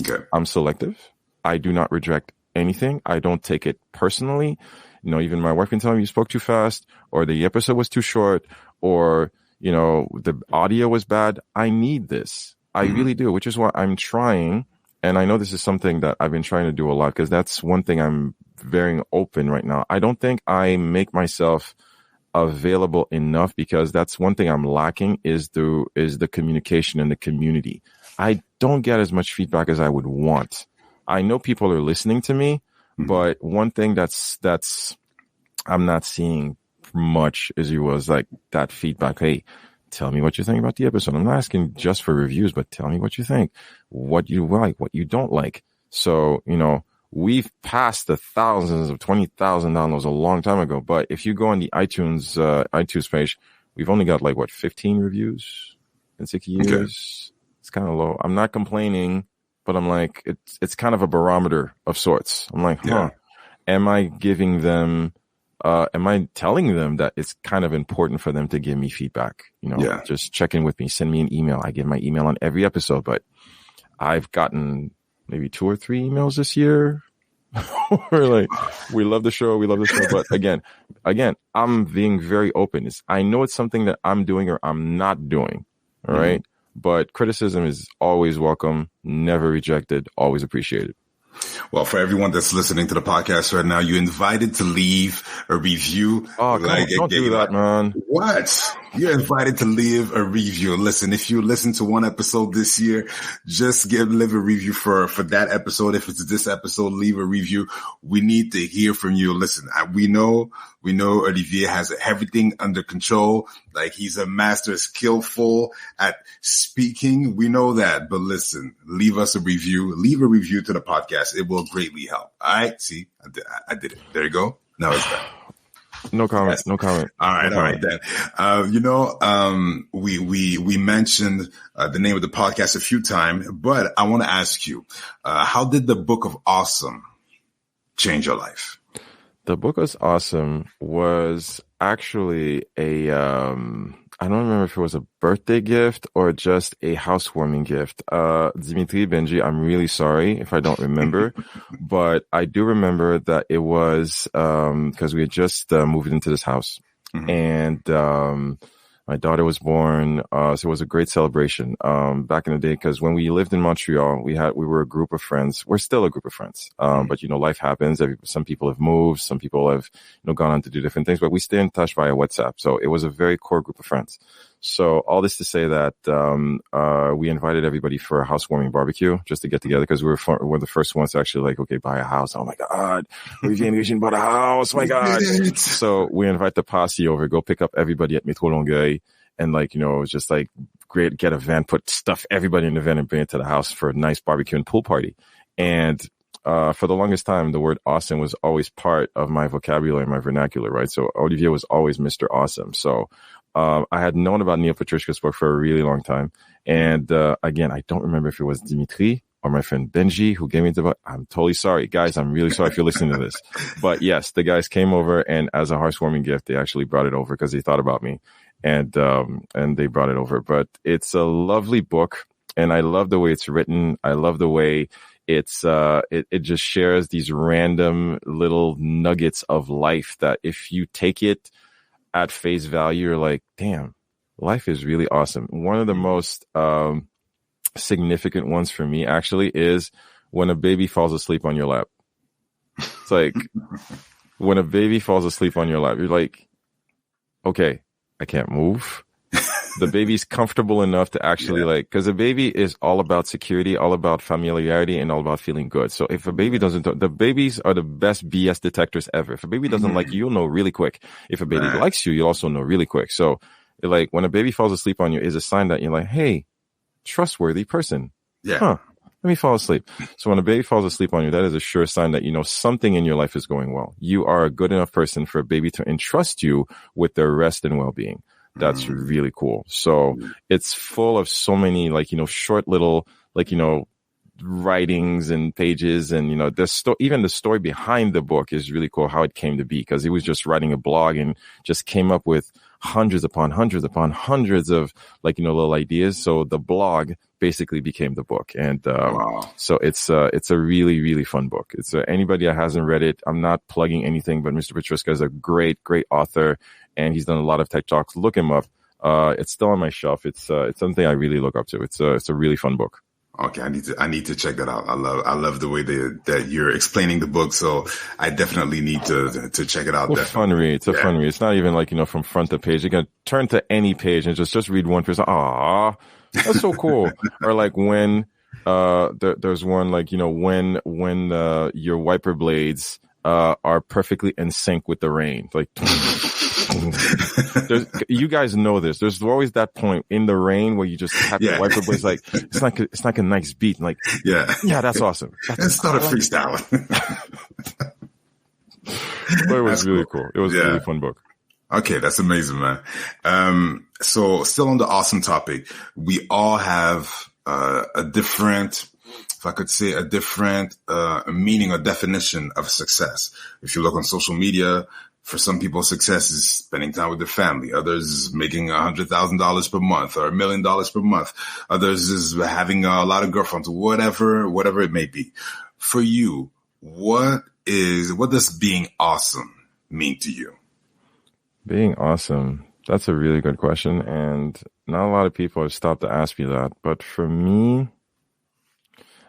Okay. I'm selective. I do not reject anything. I don't take it personally. Even my wife can tell me you spoke too fast, or the episode was too short, or, the audio was bad. I need this. I really do, which is why I'm trying. And I know this is something that I've been trying to do a lot, because that's one thing I'm very open right now. I don't think I make myself available enough, because that's one thing I'm lacking is the communication in the community. I don't get as much feedback as I would want. I know people are listening to me, but one thing that's I'm not seeing much is like that feedback. Hey, tell me what you think about the episode. I'm not asking just for reviews, but tell me what you think, what you like, what you don't like. So, we've passed the thousands of 20,000 downloads a long time ago. But if you go on the iTunes page, we've only got 15 reviews in 6 years. Okay. It's kind of low. I'm not complaining, but I'm like, it's kind of a barometer of sorts. I'm like, am I giving them, am I telling them that it's kind of important for them to give me feedback? Just check in with me, send me an email. I give my email on every episode, but I've gotten maybe 2 or 3 emails this year. We're like, we love the show. But again, I'm being very open. I know it's something that I'm doing or I'm not doing. All right. But criticism is always welcome, never rejected, always appreciated. Well, for everyone that's listening to the podcast right now, you're invited to leave a review. Oh, don't do that, man. What? You're invited to leave a review. Listen, if you listen to one episode this year, just leave a review for that episode. If it's this episode, leave a review. We need to hear from you. Listen, we know Olivier has everything under control. Like, he's a master, skillful at speaking. We know that. But listen, leave us a review. Leave a review to the podcast. It will greatly help. All right. See, I did it. There you go. Now it's done. No comment. Yes. No comment. All right then. We mentioned the name of the podcast a few times, but I want to ask you, how did the Book of Awesome change your life? The Book of Awesome was actually I don't remember if it was a birthday gift or just a housewarming gift. Dimitri, Benji, I'm really sorry if I don't remember, but I do remember that it was because we had just moved into this house, and my daughter was born, so it was a great celebration back in the day. Because when we lived in Montreal, we were a group of friends. We're still a group of friends, but life happens. Some people have moved, some people have gone on to do different things, but we stay in touch via WhatsApp. So it was a very core group of friends. So all this to say that we invited everybody for a housewarming barbecue just to get together, because we're the first ones to actually buy a house. Oh my God, we've engaged bought a house. Oh my God. So we invite the posse over, go pick up everybody at Métro Longueuil, and just great, get a van, put stuff everybody in the van and bring it to the house for a nice barbecue and pool party. And for the longest time, the word awesome was always part of my vocabulary, my vernacular, right? So Olivier was always Mr. Awesome. So I had known about Neil Petrushka's book for a really long time. And again, I don't remember if it was Dimitri or my friend Benji who gave me the book. I'm totally sorry, guys. I'm really sorry if you're listening to this. But yes, the guys came over, and as a housewarming gift, they actually brought it over because they thought about me, and they brought it over. But it's a lovely book, and I love the way it's written. I love the way it's it just shares these random little nuggets of life that if you take it at face value, you're like, damn, life is really awesome. One of the most significant ones for me actually is when a baby falls asleep on your lap. It's like when a baby falls asleep on your lap, you're like, okay, I can't move. The baby's comfortable enough to actually because a baby is all about security, all about familiarity, and all about feeling good. So if a baby the babies are the best BS detectors ever. If a baby doesn't like you, you'll know really quick. If a baby likes you, you'll also know really quick. So when a baby falls asleep on you is a sign that you're like, hey, trustworthy person. Let me fall asleep. So when a baby falls asleep on you, that is a sure sign that something in your life is going well. You are a good enough person for a baby to entrust you with their rest and well-being. That's really cool. So it's full of so many short little writings and pages, and even the story behind the book is really cool, how it came to be, because he was just writing a blog and just came up with hundreds upon hundreds upon hundreds of little ideas. So the blog basically became the book, and so it's a really, really fun book. It's anybody that hasn't read it, I'm not plugging anything, but Mr. Petrushka is a great author, and he's done a lot of tech talks. Look him up. It's still on my shelf. It's something I really look up to. It's a really fun book. Okay, I need to check that out. I love the way that you're explaining the book, so I definitely need to check it out. It's a fun read. It's a fun read. It's not even from front to page. You can turn to any page and just read one person. Ah, that's so cool. Or when there's one when your wiper blades are perfectly in sync with the rain. You guys know this. There's always that point in the rain where you just have to wipe the blades. Like it's like a nice beat. Like yeah, that's awesome. It's not a freestyle. But it was really cool. It was a really fun book. Okay, that's amazing, man. So still on the awesome topic, we all have a different, if I could say, a different meaning or definition of success. If you look on social media, for some people, success is spending time with their family. Others is making $100,000 per month or $1 million per month. Others is having a lot of girlfriends, whatever it may be. For you, what does being awesome mean to you? Being awesome. That's a really good question. And not a lot of people have stopped to ask me that. But for me,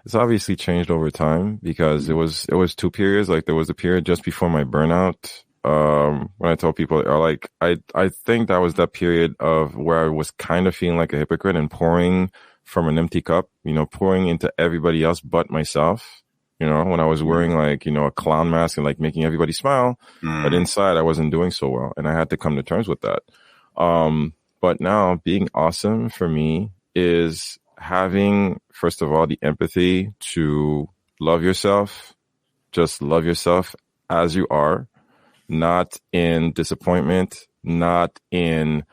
it's obviously changed over time because it was 2 periods. Like there was a period just before my burnout. When I tell people, like, I think that was that period of where I was kind of feeling like a hypocrite and pouring from an empty cup, pouring into everybody else but myself. When I was wearing like, a clown mask and like making everybody smile, but inside I wasn't doing so well. And I had to come to terms with that. But now being awesome for me is having, first of all, the empathy to love yourself, just love yourself as you are, not in disappointment, not in,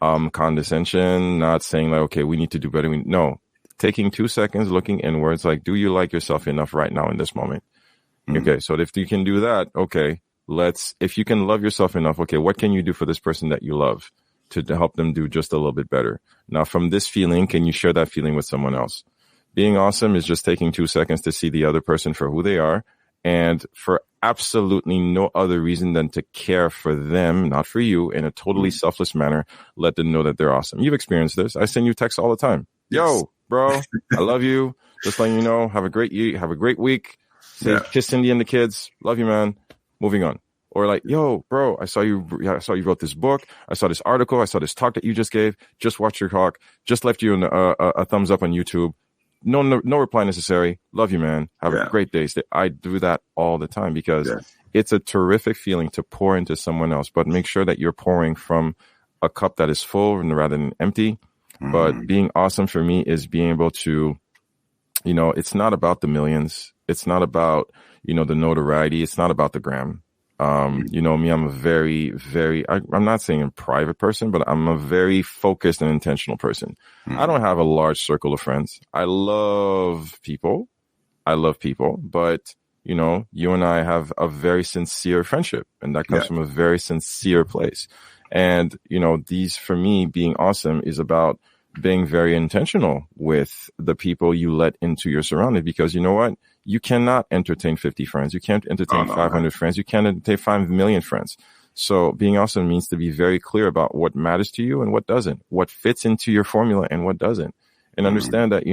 condescension, not saying like, okay, we need to do better. No. Taking 2 seconds, looking inwards, like, do you like yourself enough right now in this moment? Okay, so if you can do that, okay, if you can love yourself enough, okay, what can you do for this person that you love to help them do just a little bit better? Now, from this feeling, can you share that feeling with someone else? Being awesome is just taking 2 seconds to see the other person for who they are and for absolutely no other reason than to care for them, not for you, in a totally selfless manner. Let them know that they're awesome. You've experienced this. I send you texts all the time. Yo, bro, I love you. Just letting you know, have a great week. Say, kiss Cindy and the kids. Love you, man. Moving on. Or like, yo, bro, I saw you wrote this book. I saw this article. I saw this talk that you just gave. Just watched your talk. Just left you a thumbs up on YouTube. No reply necessary. Love you, man. Have a great day. I do that all the time because it's a terrific feeling to pour into someone else, but make sure that you're pouring from a cup that is full rather than empty. But being awesome for me is being able to, it's not about the millions. It's not about, the notoriety. It's not about the gram. Me, I'm a very, very, I'm not saying a private person, but I'm a very focused and intentional person. I don't have a large circle of friends. I love people, but you and I have a very sincere friendship, and that comes from a very sincere place. And, these, for me, being awesome is about being very intentional with the people you let into your surrounding, because you know what? You cannot entertain 50 friends. You can't entertain 500 friends. You can't entertain 5 million friends. So being awesome means to be very clear about what matters to you and what doesn't, what fits into your formula and what doesn't. And understand that,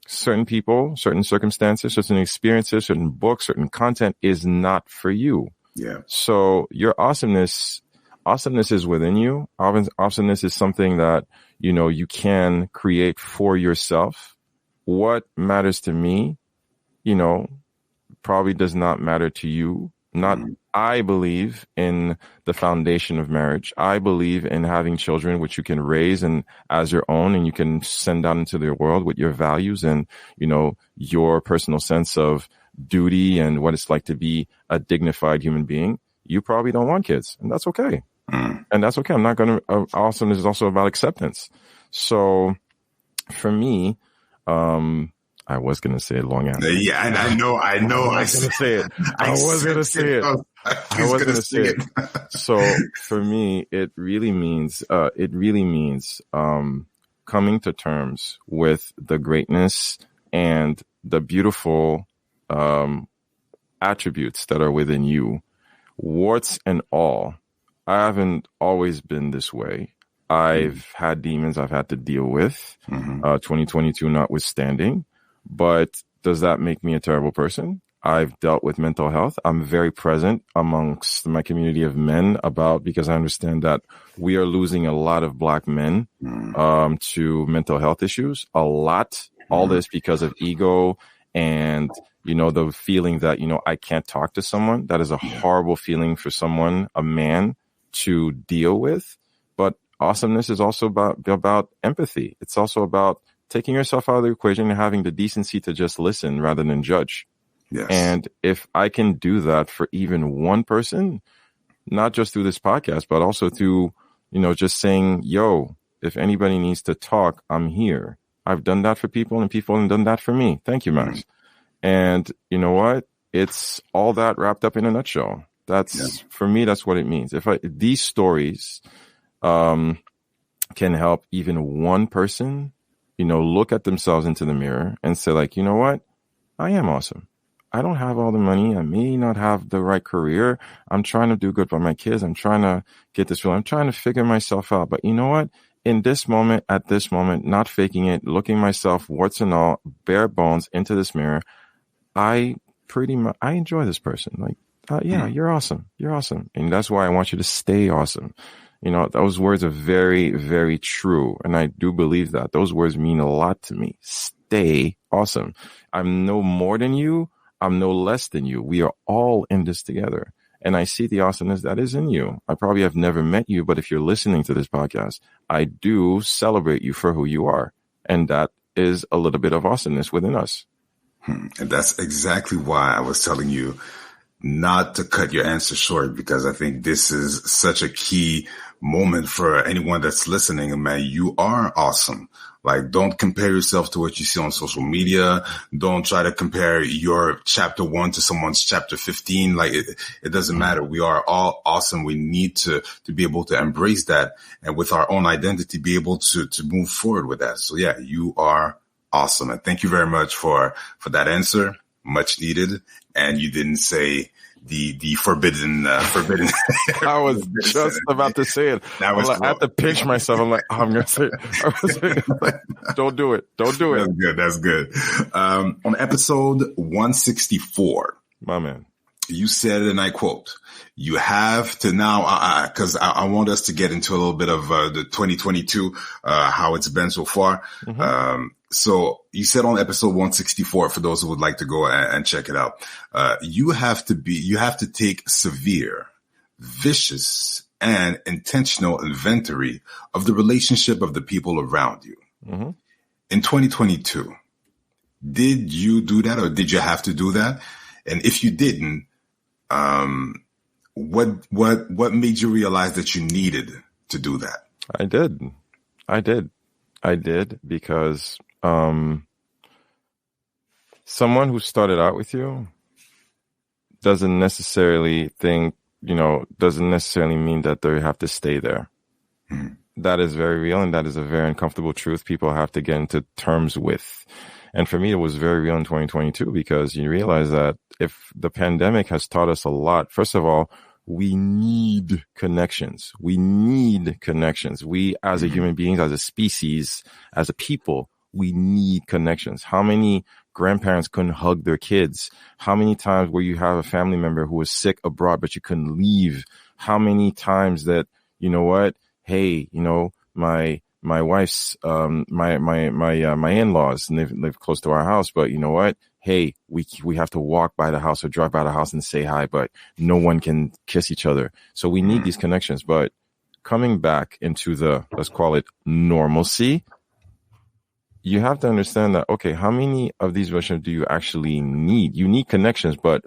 certain people, certain circumstances, certain experiences, certain books, certain content is not for you. Yeah. So your awesomeness is within you. Awesomeness is something that, you can create for yourself. What matters to me, probably does not matter to you. I believe in the foundation of marriage. I believe in having children, which you can raise and as your own, and you can send out into the world with your values and, your personal sense of duty and what it's like to be a dignified human being. You probably don't want kids, and that's okay. And that's okay. I'm not going to, awesomeness is also about acceptance. So for me, I was going to say it long answer. Yeah, and I know. I was going to say it. I was going to say it. So for me, it really means coming to terms with the greatness and the beautiful attributes that are within you, warts and all. I haven't always been this way. I've had demons I've had to deal with, 2022 notwithstanding. But does that make me a terrible person? I've dealt with mental health. I'm very present amongst my community of men because I understand that we are losing a lot of Black men to mental health issues. A lot. All this because of ego and, the feeling that, I can't talk to someone. That is a horrible feeling for someone, a man, to deal with. But awesomeness is also about empathy. It's also about taking yourself out of the equation and having the decency to just listen rather than judge. Yes. And if I can do that for even one person, not just through this podcast, but also through, just saying, yo, if anybody needs to talk, I'm here. I've done that for people and people have done that for me. Thank you, Max. And you know what? It's all that wrapped up in a nutshell. For me, that's what it means. If these stories can help even one person, look at themselves into the mirror and say, like, you know what? I am awesome. I don't have all the money. I may not have the right career. I'm trying to do good by my kids. I'm trying to get this. I'm trying to figure myself out. But you know what? In this moment, at this moment, not faking it, looking myself, warts and all, bare bones into this mirror, I enjoy this person. Like, you're awesome. You're awesome. And that's why I want you to stay awesome. Those words are very, very true. And I do believe that. Those words mean a lot to me. Stay awesome. I'm no more than you. I'm no less than you. We are all in this together. And I see the awesomeness that is in you. I probably have never met you, but if you're listening to this podcast, I do celebrate you for who you are. And that is a little bit of awesomeness within us. And that's exactly why I was telling you not to cut your answer short, because I think this is such a key moment for anyone that's listening. And man, you are awesome. Like, don't compare yourself to what you see on social media. Don't try to compare your chapter 1 to someone's chapter 15. Like, it doesn't matter. We are all awesome. We need to be able to embrace that, and with our own identity, be able to move forward with that. So yeah, you are awesome. And thank you very much for that answer. Much needed. And you didn't say the forbidden. I was just about to say it. That was I had to pinch myself. I'm like, I'm going to say it. Don't do it. Don't do it. That's good. On episode 164, my man, you said, and I quote, you have to now, because I want us to get into a little bit of the 2022, how it's been so far. Mm-hmm. So you said on episode 164, for those who would like to go and check it out, you have to take severe, vicious, and intentional inventory of the relationship of the people around you. Mm-hmm. In 2022, did you do that, or did you have to do that? And if you didn't, what made you realize that you needed to do that? I did because someone who started out with you doesn't necessarily mean that they have to stay there. Mm-hmm. That is very real, and that is a very uncomfortable truth people have to get into terms with. And for me, it was very real in 2022, because you realize that if the pandemic has taught us a lot, first of all, we need connections. We, as a human beings, as a species, as a people, we need connections. How many grandparents couldn't hug their kids? How many times where you have a family member who was sick abroad, but you couldn't leave? How many times that, you know what? Hey, my wife's, my in-laws live close to our house, but you know what? Hey, we have to walk by the house or drive by the house and say hi, but no one can kiss each other. So we need these connections. But coming back into let's call it normalcy, you have to understand that, okay, how many of these relationships do you actually need? You need connections, but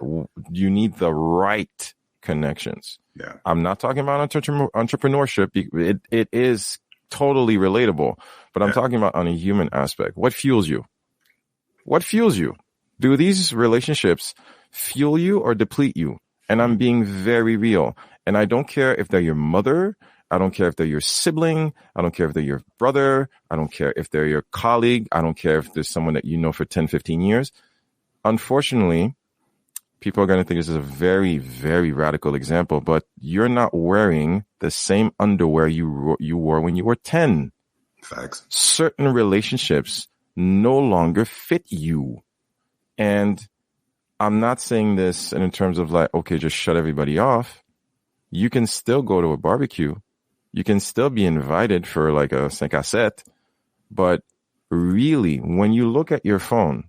you need the right connections. Yeah. I'm not talking about entrepreneurship. It is totally relatable, but I'm talking about on a human aspect. What fuels you? Do these relationships fuel you or deplete you? And I'm being very real. And I don't care if they're your mother. I don't care if they're your sibling. I don't care if they're your brother. I don't care if they're your colleague. I don't care if there's someone that you know for 10, 15 years. Unfortunately, people are going to think this is a very, very radical example, but you're not wearing the same underwear you wore when you were 10. Facts. Certain relationships no longer fit you. And I'm not saying this in terms of like, okay, just shut everybody off. You can still go to a barbecue. You can still be invited for like a 5 à 7. But really, when you look at your phone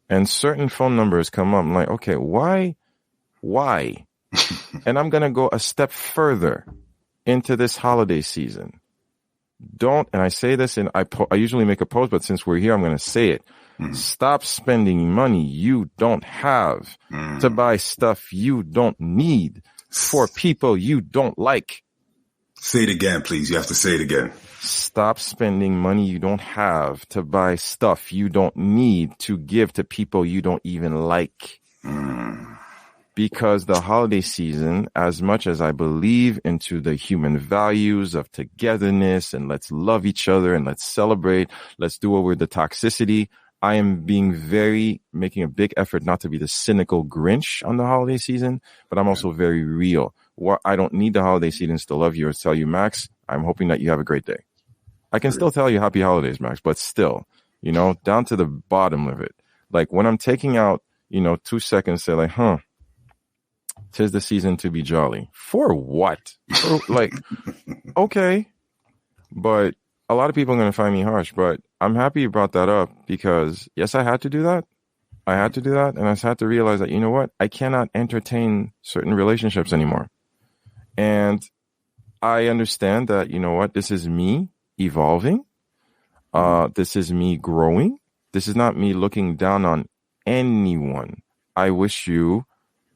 and certain phone numbers come up, I'm like, okay, why? And I'm going to go a step further. into this holiday season, don't, and I say this, and I usually make a post, but since we're here, I'm going to say it. Stop spending money you don't have to buy stuff you don't need for people you don't like. Say it again, please. You have to say it again. Stop spending money you don't have to buy stuff you don't need to give to people you don't even like. Because the holiday season, as much as I believe into the human values of togetherness and let's love each other and let's celebrate, let's do away with the toxicity, I am making a big effort not to be the cynical Grinch on the holiday season, but I'm also very real. I don't need the holiday seasons to love you or tell you, Max, I'm hoping that you have a great day. I can still tell you happy holidays, Max, but still, down to the bottom of it. Like when I'm taking out, 2 seconds, say like, 'tis the season to be jolly. For what? Okay. But a lot of people are going to find me harsh, but I'm happy you brought that up because yes, I had to do that. And I had to realize that, you know what? I cannot entertain certain relationships anymore. And I understand that, this is me evolving. This is me growing. This is not me looking down on anyone. I wish you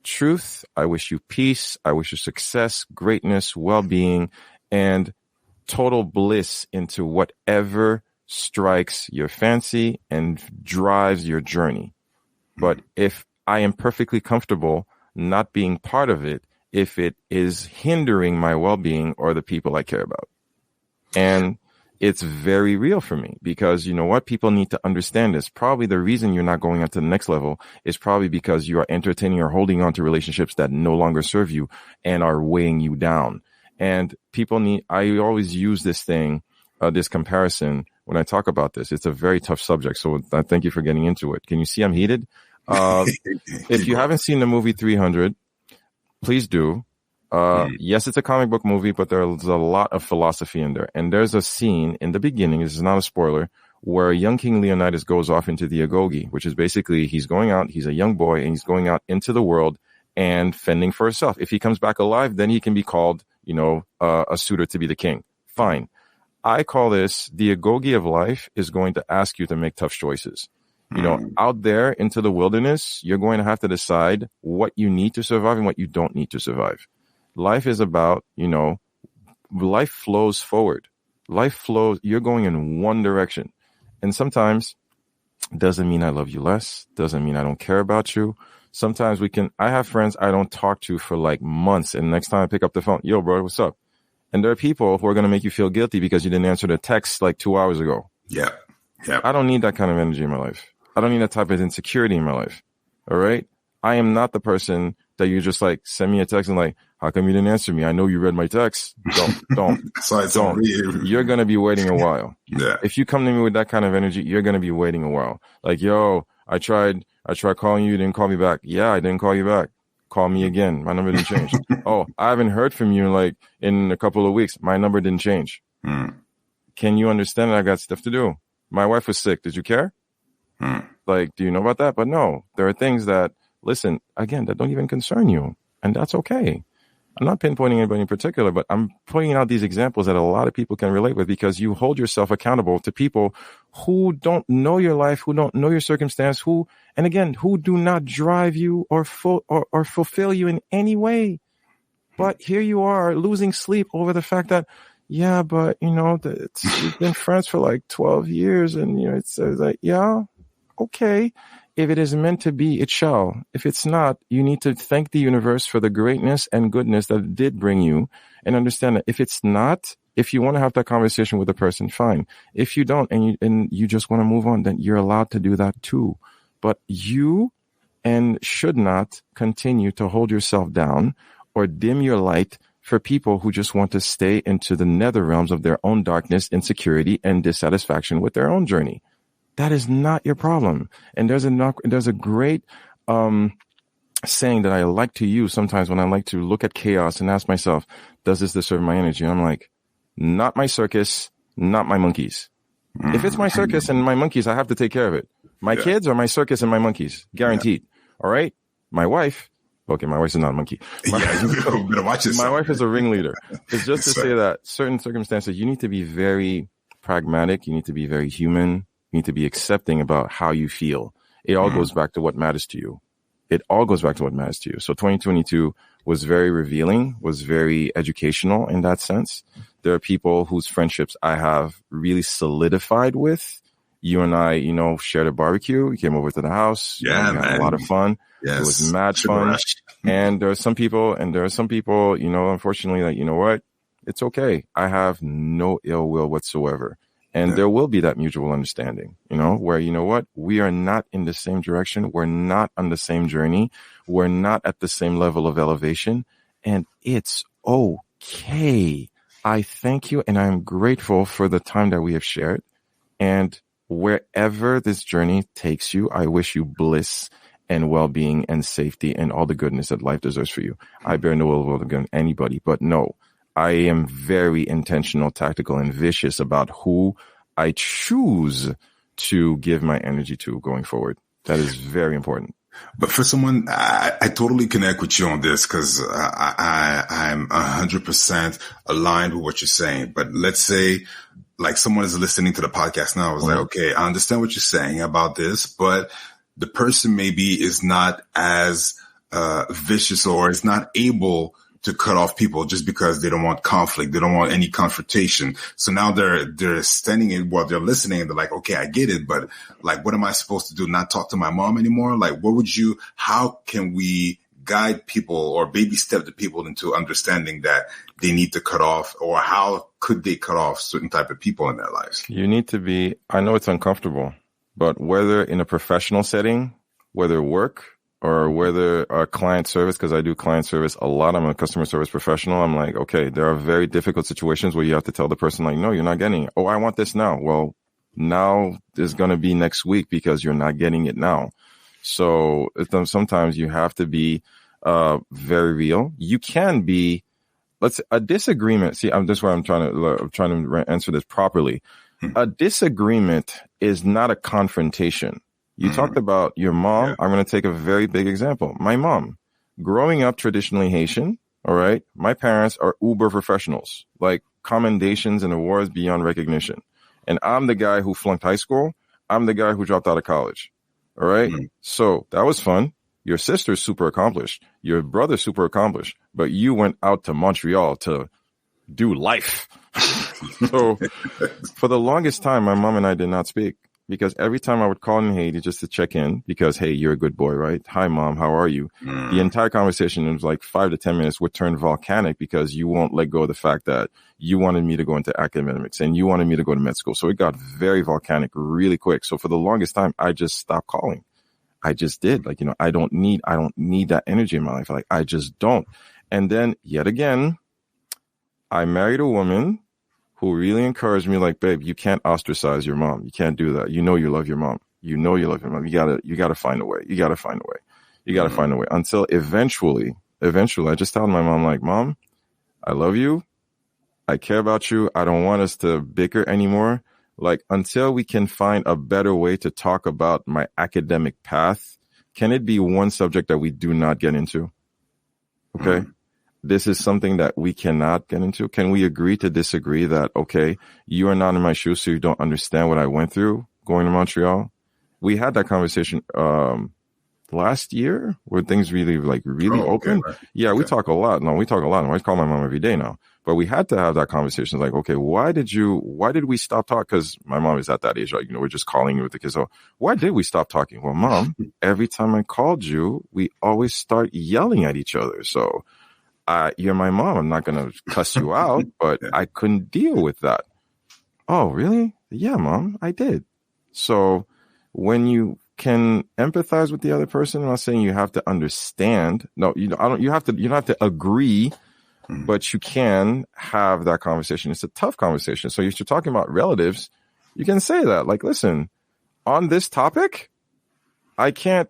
truth. I wish you peace. I wish you success, greatness, well-being, and total bliss into whatever strikes your fancy and drives your journey. But if I am perfectly comfortable not being part of it, if it is hindering my well-being or the people I care about. And it's very real for me because you know what? People need to understand this. Probably the reason you're not going on to the next level is probably because you are entertaining or holding on to relationships that no longer serve you and are weighing you down. And I always use this comparison when I talk about this. It's a very tough subject. So I thank you for getting into it. Can you see I'm heated? If you haven't seen the movie 300, please do. Yes, it's a comic book movie, but there's a lot of philosophy in there. And there's a scene in the beginning, this is not a spoiler, where young King Leonidas goes off into the agoge, which is basically he's going out, he's a young boy, and he's going out into the world and fending for himself. If he comes back alive, then he can be called, a suitor to be the king. Fine. I call this the agoge of life is going to ask you to make tough choices. Out there into the wilderness, you're going to have to decide what you need to survive and what you don't need to survive. Life is about, life flows forward. Life flows. You're going in one direction. And sometimes doesn't mean I love you less. Doesn't mean I don't care about you. Sometimes I have friends I don't talk to for like months. And next time I pick up the phone, yo, bro, what's up? And there are people who are going to make you feel guilty because you didn't answer the text like 2 hours ago. Yeah. I don't need that kind of energy in my life. I don't need that type of insecurity in my life. All right. I am not the person that you just like send me a text and like, how come you didn't answer me? I know you read my text. Don't. You're going to be waiting a while. Yeah. If you come to me with that kind of energy, you're going to be waiting a while. Like, yo, I tried calling you. You didn't call me back. Yeah, I didn't call you back. Call me again. My number didn't change. Oh, I haven't heard from you in a couple of weeks. My number didn't change. Can you understand that I got stuff to do? My wife was sick. Did you care? Do you know about that? But no, there are things that, listen, again, that don't even concern you. And that's okay. I'm not pinpointing anybody in particular, but I'm pointing out these examples that a lot of people can relate with because you hold yourself accountable to people who don't know your life, who don't know your circumstance, who do not drive you or fulfill you in any way. But here you are losing sleep over the fact that, yeah, but we've been friends for like 12 years and it's like, yeah, okay. If it is meant to be, it shall. If it's not, you need to thank the universe for the greatness and goodness that it did bring you and understand that if it's not, if you want to have that conversation with a person, fine. If you don't and you just want to move on, then you're allowed to do that too. But you should not continue to hold yourself down or dim your light for people who just want to stay into the nether realms of their own darkness, insecurity, and dissatisfaction with their own journey. That is not your problem. And there's a great saying that I like to use sometimes when I like to look at chaos and ask myself, does this deserve my energy? And I'm like, not my circus, not my monkeys. If it's my circus and my monkeys, I have to take care of it. My kids are my circus and my monkeys, guaranteed. All right. My wife, Okay, my wife is not a monkey. You better watch yourself. My wife is a ringleader. It's just to say that certain circumstances, you need to be very pragmatic. You need to be very human. You need to be accepting about how you feel. It all goes back to what matters to you. It all goes back to what matters to you. So 2022 was very revealing, was very educational in that sense. There are people whose friendships I have really solidified with. You and I, shared a barbecue. We came over to the house. Yeah, we had a lot of fun. Yes. It was mad fun. And there are some people, unfortunately, that, you know what? It's okay. I have no ill will whatsoever. And there will be that mutual understanding, where, you know what? We are not in the same direction. We're not on the same journey. We're not at the same level of elevation. And it's okay. I thank you. And I'm grateful for the time that we have shared. And wherever this journey takes you, I wish you bliss and well-being and safety and all the goodness that life deserves for you. I bear no ill will against anybody, but no, I am very intentional, tactical, and vicious about who I choose to give my energy to going forward. That is very important. But for someone, I totally connect with you on this because I'm 100% aligned with what you're saying. But let's say like someone is listening to the podcast now. I was like, okay, I understand what you're saying about this, but the person maybe is not as vicious or is not able to cut off people just because they don't want conflict. They don't want any confrontation. So now they're standing in while they're listening and they're like, okay, I get it. But like, what am I supposed to do? Not talk to my mom anymore? Like, how can we guide people or baby step the people into understanding that they need to cut off, or how could they cut off certain type of people in their lives? You need to be, I know it's uncomfortable, but whether in a professional setting, whether work, or whether a client service, because I do client service a lot. I'm a customer service professional. I'm like, okay, there are very difficult situations where you have to tell the person like, no, you're not getting it. Oh, I want this now. Well, now is going to be next week because you're not getting it now. So sometimes you have to be very real. You can be, a disagreement. See, this is why I'm trying to answer this properly. A disagreement is not a confrontation. You talked about your mom. Yeah. I'm going to take a very big example. My mom, growing up traditionally Haitian, all right, my parents are uber professionals, like commendations and awards beyond recognition. And I'm the guy who flunked high school. I'm the guy who dropped out of college. All right. So that was fun. Your sister's super accomplished. Your brother's super accomplished. But you went out to Montreal to do life. So for the longest time, my mom and I did not speak. Because every time I would call in Haiti just to check in, because, hey, you're a good boy, right? Hi, Mom, how are you? The entire conversation, it was like 5 to 10 minutes, would turn volcanic because you won't let go of the fact that you wanted me to go into academics and you wanted me to go to med school. So it got very volcanic really quick. So for the longest time, I just stopped calling. I just did. Like, I don't need that energy in my life. Like, I just don't. And then yet again, I married a woman who really encouraged me, like, babe, you can't ostracize your mom. You can't do that. You love your mom. You love your mom. You gotta find a way. You gotta find a way until eventually, I just told my mom, like, Mom, I love you. I care about you. I don't want us to bicker anymore. Like, until we can find a better way to talk about my academic path, can it be one subject that we do not get into? Okay. This is something that we cannot get into. Can we agree to disagree that, okay, you are not in my shoes, so you don't understand what I went through going to Montreal? We had that conversation last year where things really open. Right. Yeah, okay. We talk a lot. No, we talk a lot. I call my mom every day now. But we had to have that conversation. Like, okay, why did we stop talking? Because my mom is at that age, right? We're just calling with the kids. So why did we stop talking? Well, Mom, every time I called you, we always start yelling at each other. So you're my mom. I'm not going to cuss you out, but I couldn't deal with that. Oh, really? Yeah, Mom, I did. So when you can empathize with the other person, I'm not saying you have to understand. No, you don't have to agree, but you can have that conversation. It's a tough conversation. So if you're talking about relatives, you can say that, like, listen, on this topic, I can't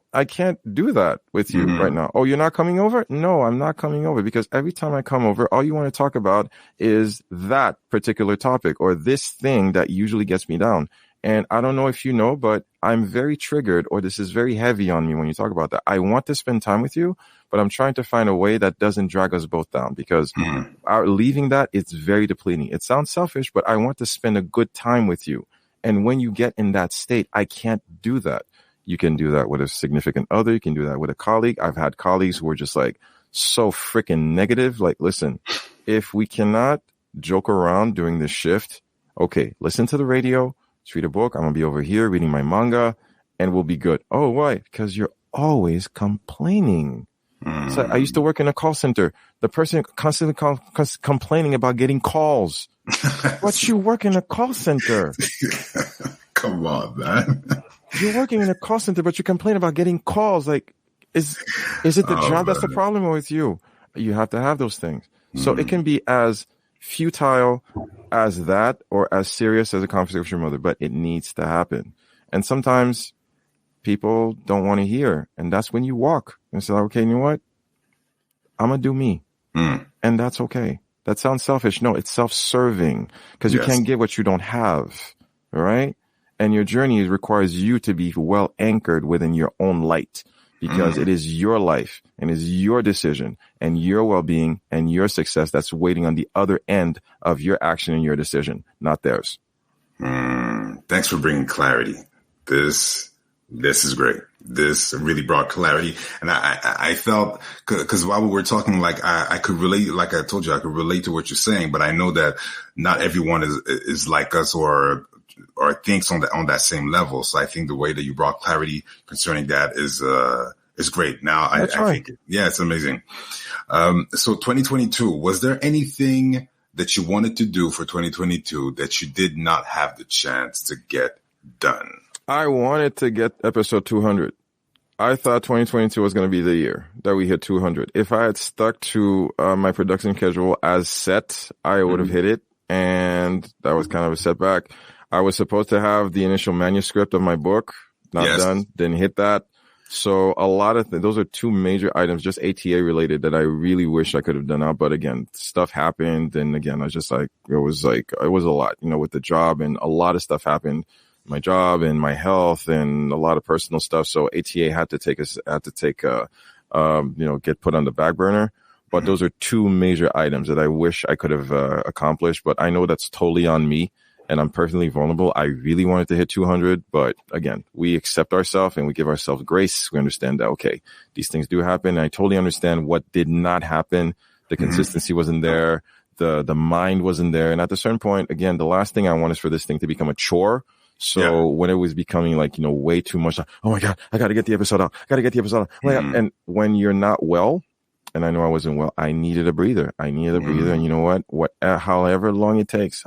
do that with you right now. Oh, you're not coming over? No, I'm not coming over, because every time I come over, all you want to talk about is that particular topic or this thing that usually gets me down. And I don't know if you know, but I'm very triggered, or this is very heavy on me when you talk about that. I want to spend time with you, but I'm trying to find a way that doesn't drag us both down, because leaving that, it's very depleting. It sounds selfish, but I want to spend a good time with you. And when you get in that state, I can't do that. You can do that with a significant other. You can do that with a colleague. I've had colleagues who are just like so freaking negative. Like, listen, if we cannot joke around during this shift, okay, listen to the radio, let's read a book. I'm going to be over here reading my manga, and we'll be good. Oh, why? Because you're always complaining. So I used to work in a call center. The person constantly complaining about getting calls. But you work in a call center. Come on, man. You're working in a call center, but you complain about getting calls. Like, is it the job that's the problem, or with you? You have to have those things. So it can be as futile as that, or as serious as a conversation with your mother, but it needs to happen. And sometimes people don't want to hear, and that's when you walk and say, okay, you know what? I'm going to do me. And that's okay. That sounds selfish. No, it's self-serving, because you can't give what you don't have. All right. And your journey requires you to be well anchored within your own light, because it is your life and is your decision and your well-being and your success that's waiting on the other end of your action and your decision, not theirs. Thanks for bringing clarity. This is great. This really brought clarity. And I felt, because while we were talking, like I could relate, like I told you, I could relate to what you're saying, but I know that not everyone is like us or thinks on that same level. So I think the way that you brought clarity concerning that is great. Now I think, it's amazing. So 2022, was there anything that you wanted to do for 2022 that you did not have the chance to get done? I wanted to get episode 200. I thought 2022 was going to be the year that we hit 200. If I had stuck to my production schedule as set, I would have hit it. And that was kind of a setback. I was supposed to have the initial manuscript of my book, not done, didn't hit that. So a lot of those are two major items, just ATA related, that I really wish I could have done out. But again, stuff happened. And again, I was just like, it was a lot, with the job, and a lot of stuff happened, my job and my health and a lot of personal stuff. So ATA had to get put on the back burner. But those are two major items that I wish I could have accomplished. But I know that's totally on me. And I'm personally vulnerable. I really wanted to hit 200, but again, we accept ourselves and we give ourselves grace. We understand that, okay, these things do happen. I totally understand what did not happen. The consistency wasn't there. The mind wasn't there. And at a certain point, again, the last thing I want is for this thing to become a chore. So when it was becoming way too much, like, oh my God, I got to get the episode out. Oh my God. And when you're not well, and I know I wasn't well, I needed a breather. And you know what? However long it takes,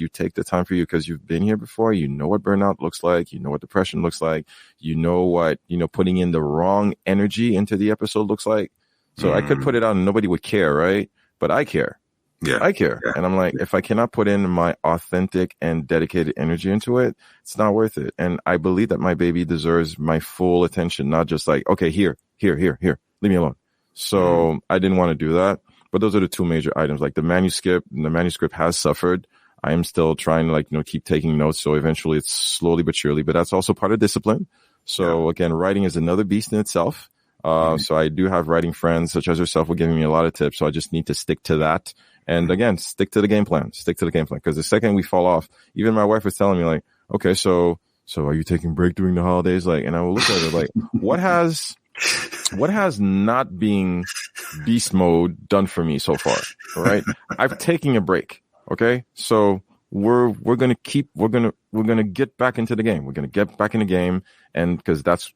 you take the time for you, because you've been here before. You know what burnout looks like. You know what depression looks like. You know what, putting in the wrong energy into the episode looks like. So I could put it out and nobody would care, right? But I care. Yeah. I care. Yeah. And I'm like, if I cannot put in my authentic and dedicated energy into it, it's not worth it. And I believe that my baby deserves my full attention, not just like, okay, here, leave me alone. So I didn't want to do that. But those are the two major items. Like the manuscript has suffered. I am still trying to keep taking notes. So eventually it's slowly but surely, but that's also part of discipline. So again, writing is another beast in itself. So I do have writing friends such as yourself who are giving me a lot of tips. So I just need to stick to that. And again, stick to the game plan. Because the second we fall off, even my wife was telling me like, okay, so are you taking a break during the holidays? Like, and I will look at her like, what has not being beast mode done for me so far? All right. I've taken a break. Okay. So we're going to get back into the game. We're going to get back in the game. And because that's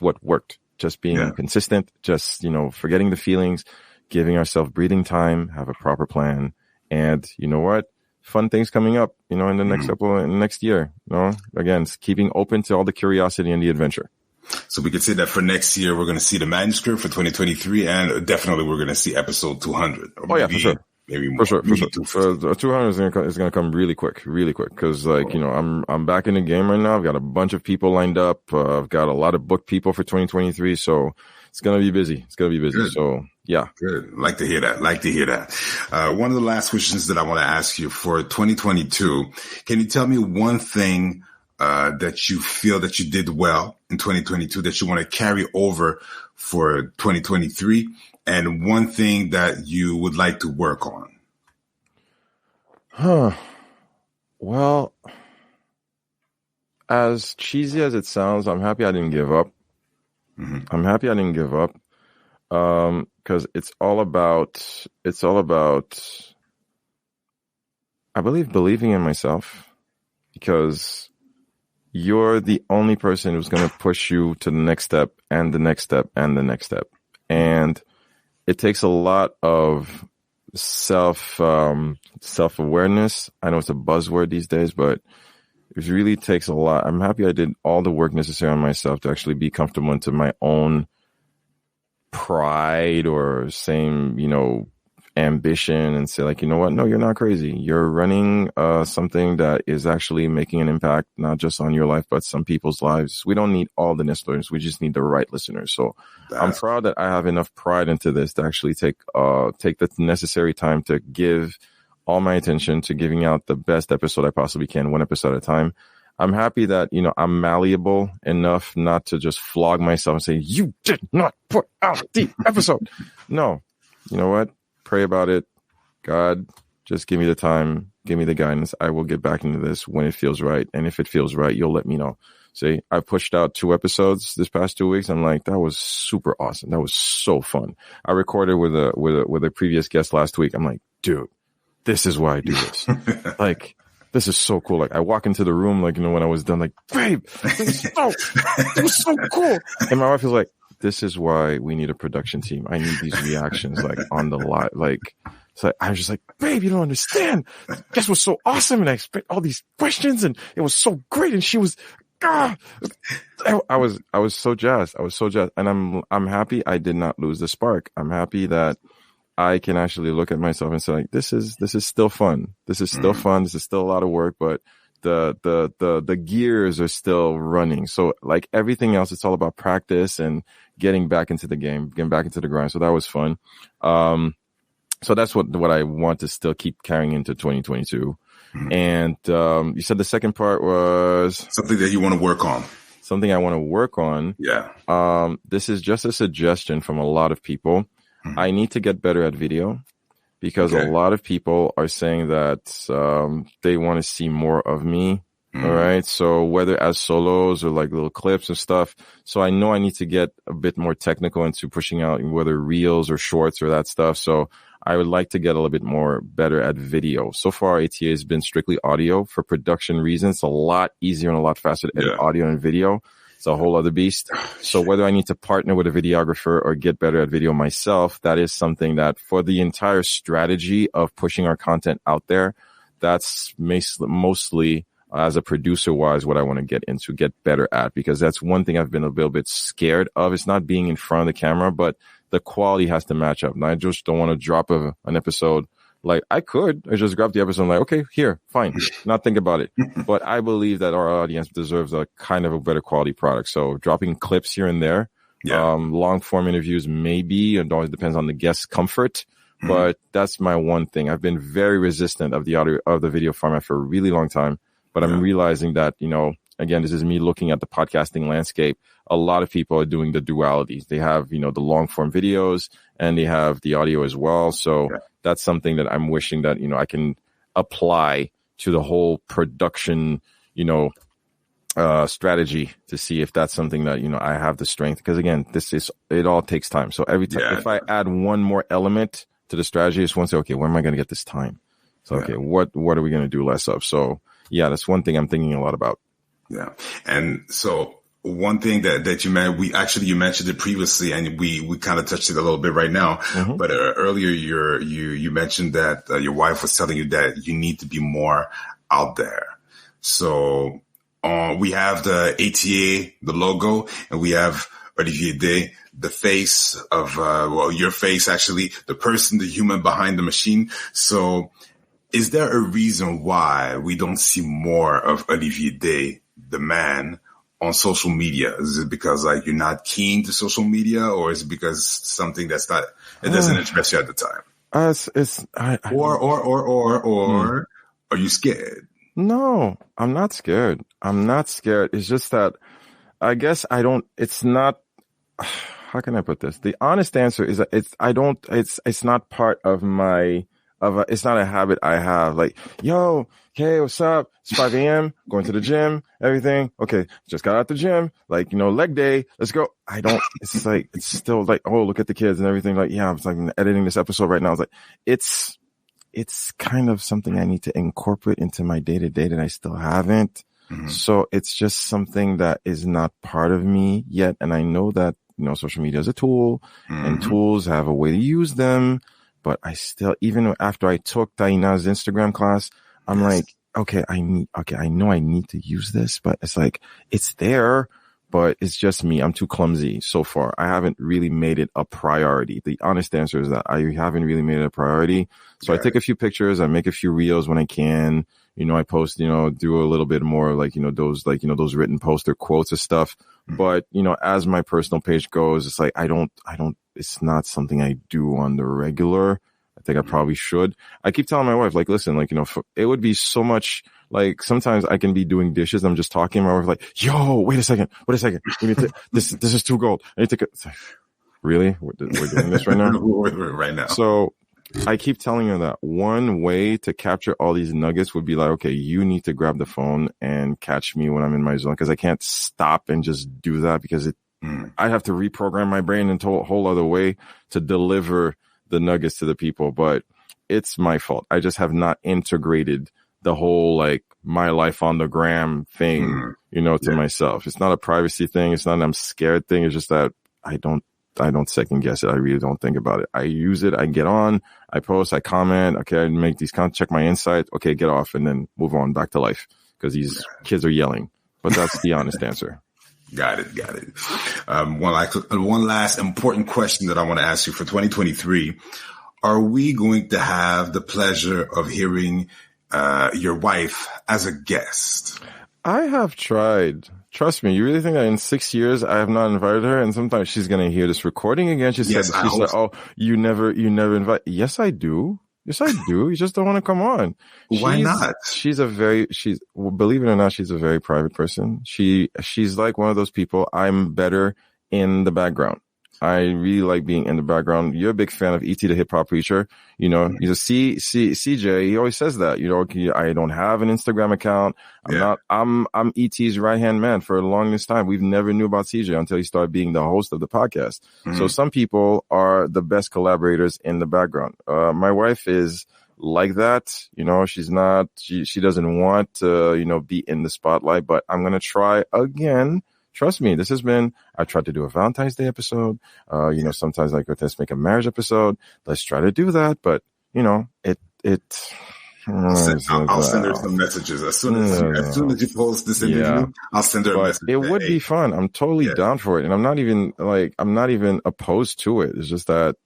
what worked. Just being consistent, just, forgetting the feelings, giving ourselves breathing time, have a proper plan. And you know what? Fun things coming up, in the next year, again, keeping open to all the curiosity and the adventure. So we could say that for next year, we're going to see the manuscript for 2023, and definitely we're going to see episode 200. For sure. Maybe more. For sure. The 200 is going to come really quick. Cause I'm back in the game right now. I've got a bunch of people lined up. I've got a lot of booked people for 2023. So it's going to be busy. It's going to be busy. Good. So yeah. Good. Like to hear that. One of the last questions that I want to ask you for 2022, can you tell me one thing that you feel that you did well in 2022 that you want to carry over for 2023, and one thing that you would like to work on? Well, as cheesy as it sounds, I'm happy I didn't give up. Mm-hmm. I'm happy I didn't give up. Because it's all about, I believe, believing in myself, because you're the only person who's going to push you to the next step and the next step and the next step. And it takes a lot of self-awareness. I know it's a buzzword these days, but it really takes a lot. I'm happy I did all the work necessary on myself to actually be comfortable into my own pride or same, ambition, and say, like, you know what? No, you're not crazy. You're running something that is actually making an impact, not just on your life, but some people's lives. We don't need all the listeners. We just need the right listeners. So I'm proud that I have enough pride into this to actually take the necessary time to give all my attention to giving out the best episode I possibly can, one episode at a time. I'm happy that, I'm malleable enough not to just flog myself and say, you did not put out the episode. No, you know what? Pray about it. God, just give me the time. Give me the guidance. I will get back into this when it feels right. And if it feels right, you'll let me know. See, I pushed out 2 episodes this past 2 weeks. I'm like, that was super awesome. That was so fun. I recorded with a previous guest last week. I'm like, dude, this is why I do this. Like, this is so cool. Like, I walk into the room, like, when I was done, like, babe, it was so cool. And my wife was like, this is why we need a production team. I need these reactions, like, on the live. Like, so I was just like, babe, you don't understand. This was so awesome. And I expect all these questions, and it was so great. And she was, I was so jazzed. I was so jazzed. And I'm happy I did not lose the spark. I'm happy that I can actually look at myself and say, like, this is still fun. This is still fun. This is still a lot of work, but the gears are still running. So, like everything else, it's all about practice and getting back into the game, getting back into the grind. So that was fun. So that's what I want to still keep carrying into 2022. And you said the second part was something that you want to work on. Something I want to work on. Yeah. This is just a suggestion from a lot of people. I need to get better at video, because a lot of people are saying that they want to see more of me. All right. So whether as solos or like little clips and stuff. So I know I need to get a bit more technical into pushing out whether reels or shorts or that stuff. So I would like to get a little bit more better at video. So far, A.T.A has been strictly audio for production reasons. It's a lot easier and a lot faster to edit audio and video. It's a whole other beast. So whether I need to partner with a videographer or get better at video myself, that is something that for the entire strategy of pushing our content out there, that's mostly as a producer wise, what I want to get better at, because that's one thing I've been a little bit scared of. It's not being in front of the camera, but the quality has to match up. And I just don't want to drop an episode. Like, I just grab the episode and like, okay, here, fine, not think about it. But I believe that our audience deserves a kind of a better quality product. So dropping clips here and there, long form interviews, maybe, it always depends on the guest's comfort. But that's my one thing. I've been very resistant of the audio, of the video format for a really long time. But I'm realizing that, again, this is me looking at the podcasting landscape. A lot of people are doing the dualities. They have, the long form videos and they have the audio as well. So that's something that I'm wishing that, I can apply to the whole production, strategy to see if that's something that, I have the strength. Because again, it all takes time. So every time, if I add one more element to the strategy, it's one say, okay, where am I going to get this time? So, okay, what are we going to do less of? So yeah, that's one thing I'm thinking a lot about. Yeah. And so one thing that you mentioned, you mentioned it previously, and we kind of touched it a little bit right now, but earlier you mentioned that your wife was telling you that you need to be more out there. So we have the A.T.A, the logo, and we have Olivier Day, the face of, your face, actually, the person, the human behind the machine. So is there a reason why we don't see more of Olivier Day, the man, on social media? Is it because like you're not keen to social media, or is it because something it doesn't interest you at the time? Or are you scared? No, I'm not scared. It's just that I guess it's not, how can I put this? The honest answer is that it's not part of it's not a habit I have. Like, yo, hey, what's up? It's 5 a.m. going to the gym, everything. Okay. Just got out the gym. Like, leg day. Let's go. It's like, it's still like, oh, look at the kids and everything. Like, yeah, I'm like editing this episode right now. It's like, it's kind of something I need to incorporate into my day to day that I still haven't. Mm-hmm. So it's just something that is not part of me yet. And I know that, social media is a tool, and tools have a way to use them. But I still, even after I took Taina's Instagram class, I'm like, okay, I know I need to use this, but it's like, it's there, but it's just me. I'm too clumsy so far. I haven't really made it a priority. The honest answer is that I haven't really made it a priority. So I take a few pictures, I make a few reels when I can, I post, do a little bit more like, those written posts or quotes or stuff. But, as my personal page goes, it's like, it's not something I do on the regular. I think I probably should. I keep telling my wife, like, listen, like, it would be so much, like, sometimes I can be doing dishes. I'm just talking. My wife's like, yo, wait a second. We need to, this is too gold. I need to really? We're doing this right now? Right now. So I keep telling her that one way to capture all these nuggets would be like, okay, you need to grab the phone and catch me when I'm in my zone. Cause I can't stop and just do that because I have to reprogram my brain into a whole other way to deliver the nuggets to the people, but it's my fault. I just have not integrated the whole, like, my life on the gram thing, to myself. It's not a privacy thing. It's not an I'm scared thing. It's just that I don't second guess it. I really don't think about it. I use it. I get on, I post, I comment. Okay. I make these check my insight. Okay. Get off and then move on back to life because these kids are yelling, but that's the honest answer. Got it. One last important question that I want to ask you for 2023. Are we going to have the pleasure of hearing your wife as a guest? I have tried. Trust me. You really think that in 6 years I have not invited her? And sometimes she's going to hear this recording again. She said, oh, you never invite. Yes, I do. You just don't want to come on. Why not? Believe it or not, she's a very private person. She's like one of those people. I'm better in the background. I really like being in the background. You're a big fan of A.T. the hip hop preacher. He's a CJ. He always says that, I don't have an Instagram account. I'm E.T.'s right hand man for the longest time. We've never knew about CJ until he started being the host of the podcast. So some people are the best collaborators in the background. My wife is like that. She's not, she doesn't want to, be in the spotlight, but I'm going to try again. Trust me, I tried to do a Valentine's Day episode. Sometimes like let's make a marriage episode. Let's try to do that. But, I'll send her some messages as soon as you post this interview. I'll send her a message. It would be fun. I'm totally down for it, and I'm not even opposed to it. It's just that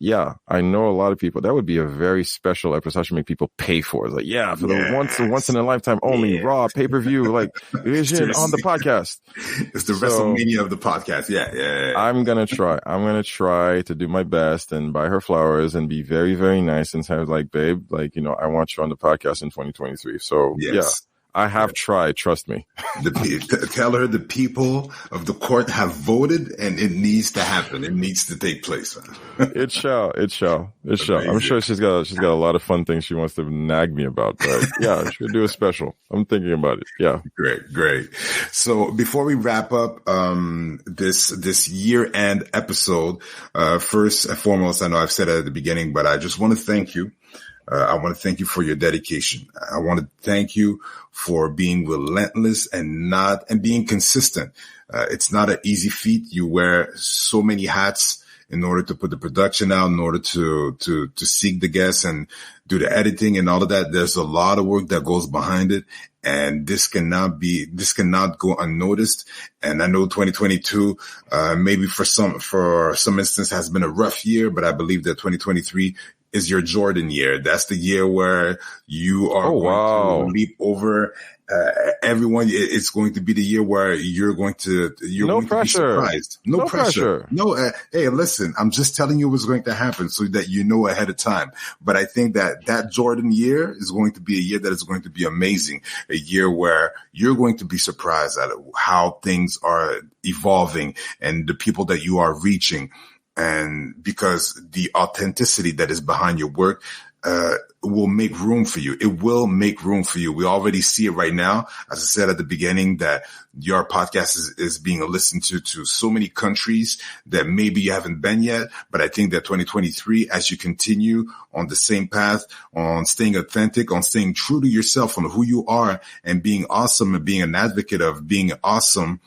I know a lot of people. That would be a very special episode. I should make people pay for it. It's like for the once in a lifetime only raw pay-per-view like vision on the podcast. It's the WrestleMania of the podcast. Yeah. I'm gonna try. I'm gonna try to do my best and buy her flowers and be very, very nice and say like, babe, like I want you on the podcast in 2023. So I have tried. Trust me. Tell her the people of the court have voted, and it needs to happen. It needs to take place. It shall. I'm sure she's got a lot of fun things she wants to nag me about. But she'll do a special. I'm thinking about it. Yeah. Great. So before we wrap up this year-end episode, first and foremost, I know I've said it at the beginning, but I just want to thank you. I want to thank you for your dedication. I want to thank you for being relentless and being consistent. It's not an easy feat. You wear so many hats in order to put the production out, in order to seek the guests and do the editing and all of that. There's a lot of work that goes behind it. And this cannot go unnoticed. And I know 2022, maybe for some instance has been a rough year, but I believe that 2023 is your Jordan year. That's the year where you are going to leap over everyone. It's going to be the year where you're going to be surprised. No pressure. No, hey, listen, I'm just telling you what's going to happen so that you know ahead of time. But I think that Jordan year is going to be a year that is going to be amazing, a year where you're going to be surprised at how things are evolving and the people that you are reaching. And because the authenticity that is behind your work, will make room for you. It will make room for you. We already see it right now. As I said at the beginning, that your podcast is being listened to so many countries that maybe you haven't been yet. But I think that 2023, as you continue on the same path, on staying authentic, on staying true to yourself, on who you are, and being awesome, and being an advocate of being awesome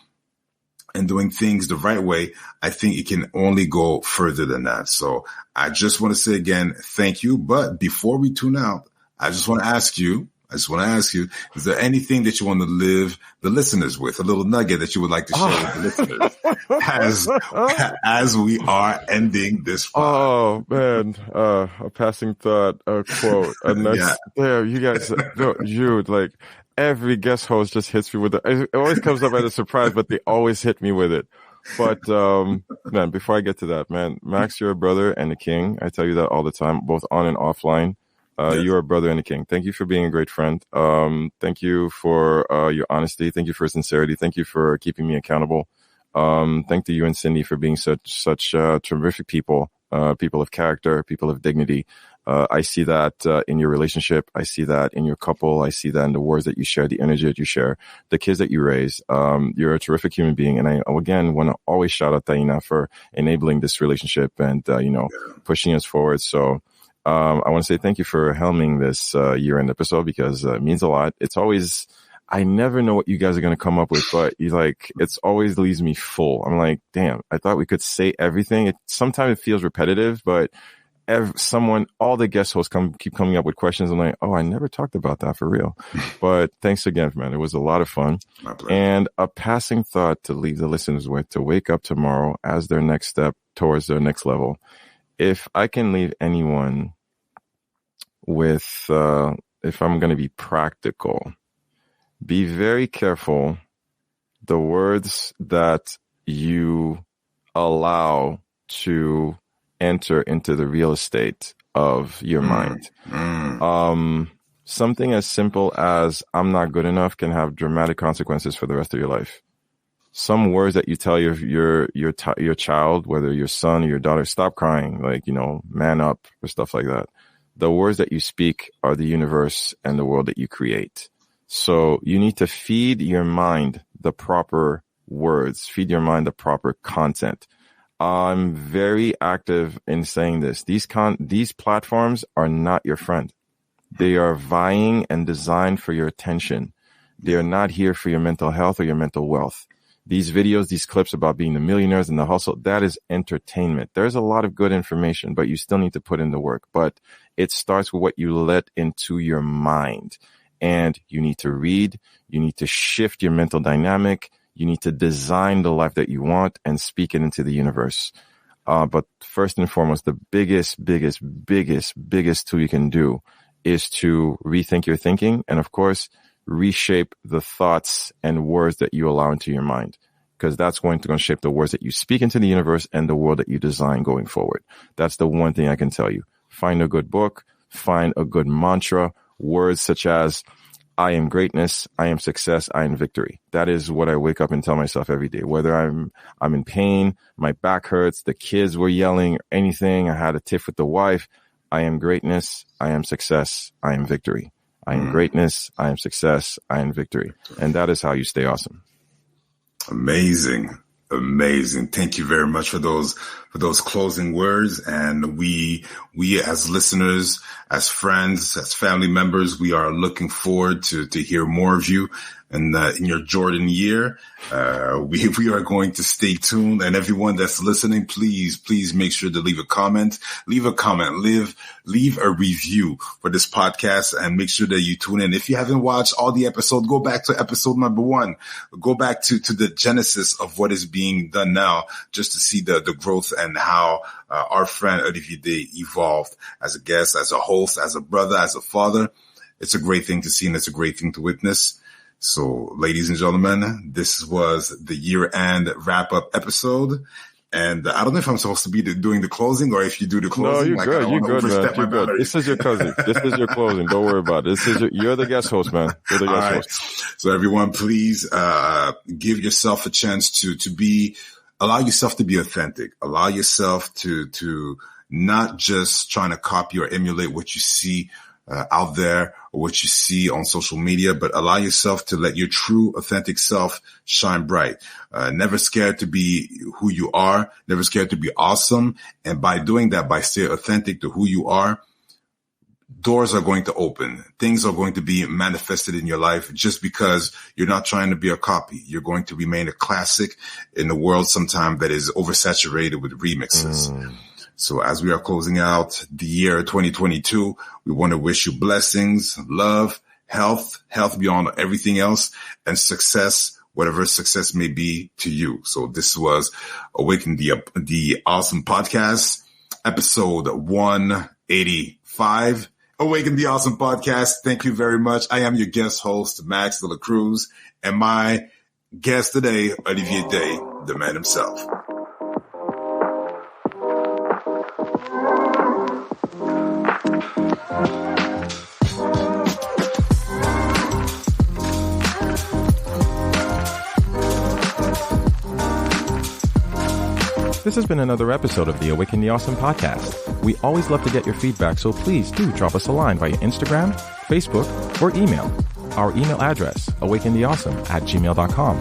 and doing things the right way, I think it can only go further than that. So I just want to say again, thank you. But before we tune out, I just want to ask you, is there anything that you want to leave the listeners with, a little nugget that you would like to share with the listeners as we are ending this pod? Oh man, a passing thought, a quote, a nice, there, you guys, like, every guest host just hits me with it. It always comes up as a surprise, but they always hit me with it. But, man, before I get to that, man, Max, you're a brother and a king. I tell you that all the time, both on and offline. You're a brother and a king. Thank you for being a great friend. Thank you for your honesty. Thank you for sincerity. Thank you for keeping me accountable. Thank you and Cindy for being such terrific people, people of character, people of dignity. I see that in your relationship. I see that in your couple. I see that in the words that you share, the energy that you share, the kids that you raise. You're a terrific human being. And I, again, want to always shout out A.T.A for enabling this relationship and, pushing us forward. So I want to say thank you for helming this year-end episode, because it means a lot. It's always, I never know what you guys are going to come up with, but it's always leaves me full. I'm like, damn, I thought we could say everything. Sometimes it feels repetitive, but all the guest hosts keep coming up with questions. I'm like, oh, I never talked about that for real. But thanks again, man. It was a lot of fun. And a passing thought to leave the listeners with, to wake up tomorrow as their next step towards their next level. If I can leave anyone with, if I'm going to be practical, be very careful the words that you allow to enter into the real estate of your mind. Something as simple as "I'm not good enough" can have dramatic consequences for the rest of your life. Some words that you tell your child, whether your son or your daughter, stop crying, man up, or stuff like that. The words that you speak are the universe and the world that you create. So you need to feed your mind the proper words, feed your mind the proper content. I'm very active in saying this. These platforms are not your friend. They are vying and designed for your attention. They are not here for your mental health or your mental wealth. These videos, these clips about being the millionaires and the hustle, that is entertainment. There's a lot of good information, but you still need to put in the work. But it starts with what you let into your mind. And you need to read. You need to shift your mental dynamic. You need to design the life that you want and speak it into the universe. But first and foremost, the biggest tool you can do is to rethink your thinking. And of course, reshape the thoughts and words that you allow into your mind, because that's going to shape the words that you speak into the universe and the world that you design going forward. That's the one thing I can tell you. Find a good book, find a good mantra, words such as "I am greatness, I am success, I am victory." That is what I wake up and tell myself every day. Whether I'm in pain, my back hurts, the kids were yelling, or anything, I had a tiff with the wife. I am greatness, I am success, I am victory. I am greatness, I am success, I am victory. And that is how you stay awesome. Amazing. Thank you very much for those closing words. And we as listeners, as friends, as family members, we are looking forward to hear more of you in your Jordan year. We are going to stay tuned, and everyone that's listening, please make sure to leave a comment, leave a review for this podcast, and make sure that you tune in. If you haven't watched all the episodes, go back to episode number 1, go back to the genesis of what is being done now, just to see the growth and how our friend Olivier Day evolved as a guest, as a host, as a brother, as a father. It's a great thing to see, and it's a great thing to witness. So, ladies and gentlemen, this was the year-end wrap-up episode. And I don't know if I'm supposed to be doing the closing or if you do the closing. No, you're good. You're good, man. You're good. This is your cousin. This is your closing. Don't worry about it. You're the guest host, man. You're the guest host. So, everyone, please give yourself a chance to allow yourself to be authentic. Allow yourself to not just trying to copy or emulate what you see out there or what you see on social media, but allow yourself to let your true, authentic self shine bright. Never scared to be who you are, never scared to be awesome. And by doing that, by staying authentic to who you are, doors are going to open. Things are going to be manifested in your life just because you're not trying to be a copy. You're going to remain a classic in a world sometimes that is oversaturated with remixes. So as we are closing out the year 2022, we want to wish you blessings, love, health beyond everything else, and success, whatever success may be to you. So this was Awaken the Awesome Podcast, episode 185. Awaken the Awesome Podcast. Thank you very much. I am your guest host, Max de la Cruz, and my guest today, Olivier Day, the man himself. This has been another episode of the Awaken the Awesome podcast. We always love to get your feedback, so please do drop us a line via Instagram, Facebook, or email. Our email address, awakentheawesome@gmail.com.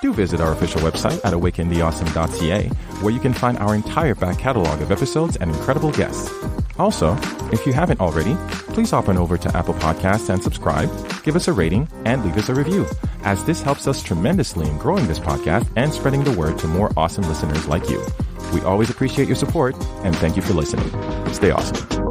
Do visit our official website at awakentheawesome.ca, where you can find our entire back catalog of episodes and incredible guests. Also, if you haven't already, please hop on over to Apple Podcasts and subscribe, give us a rating, and leave us a review, as this helps us tremendously in growing this podcast and spreading the word to more awesome listeners like you. We always appreciate your support, and thank you for listening. Stay awesome.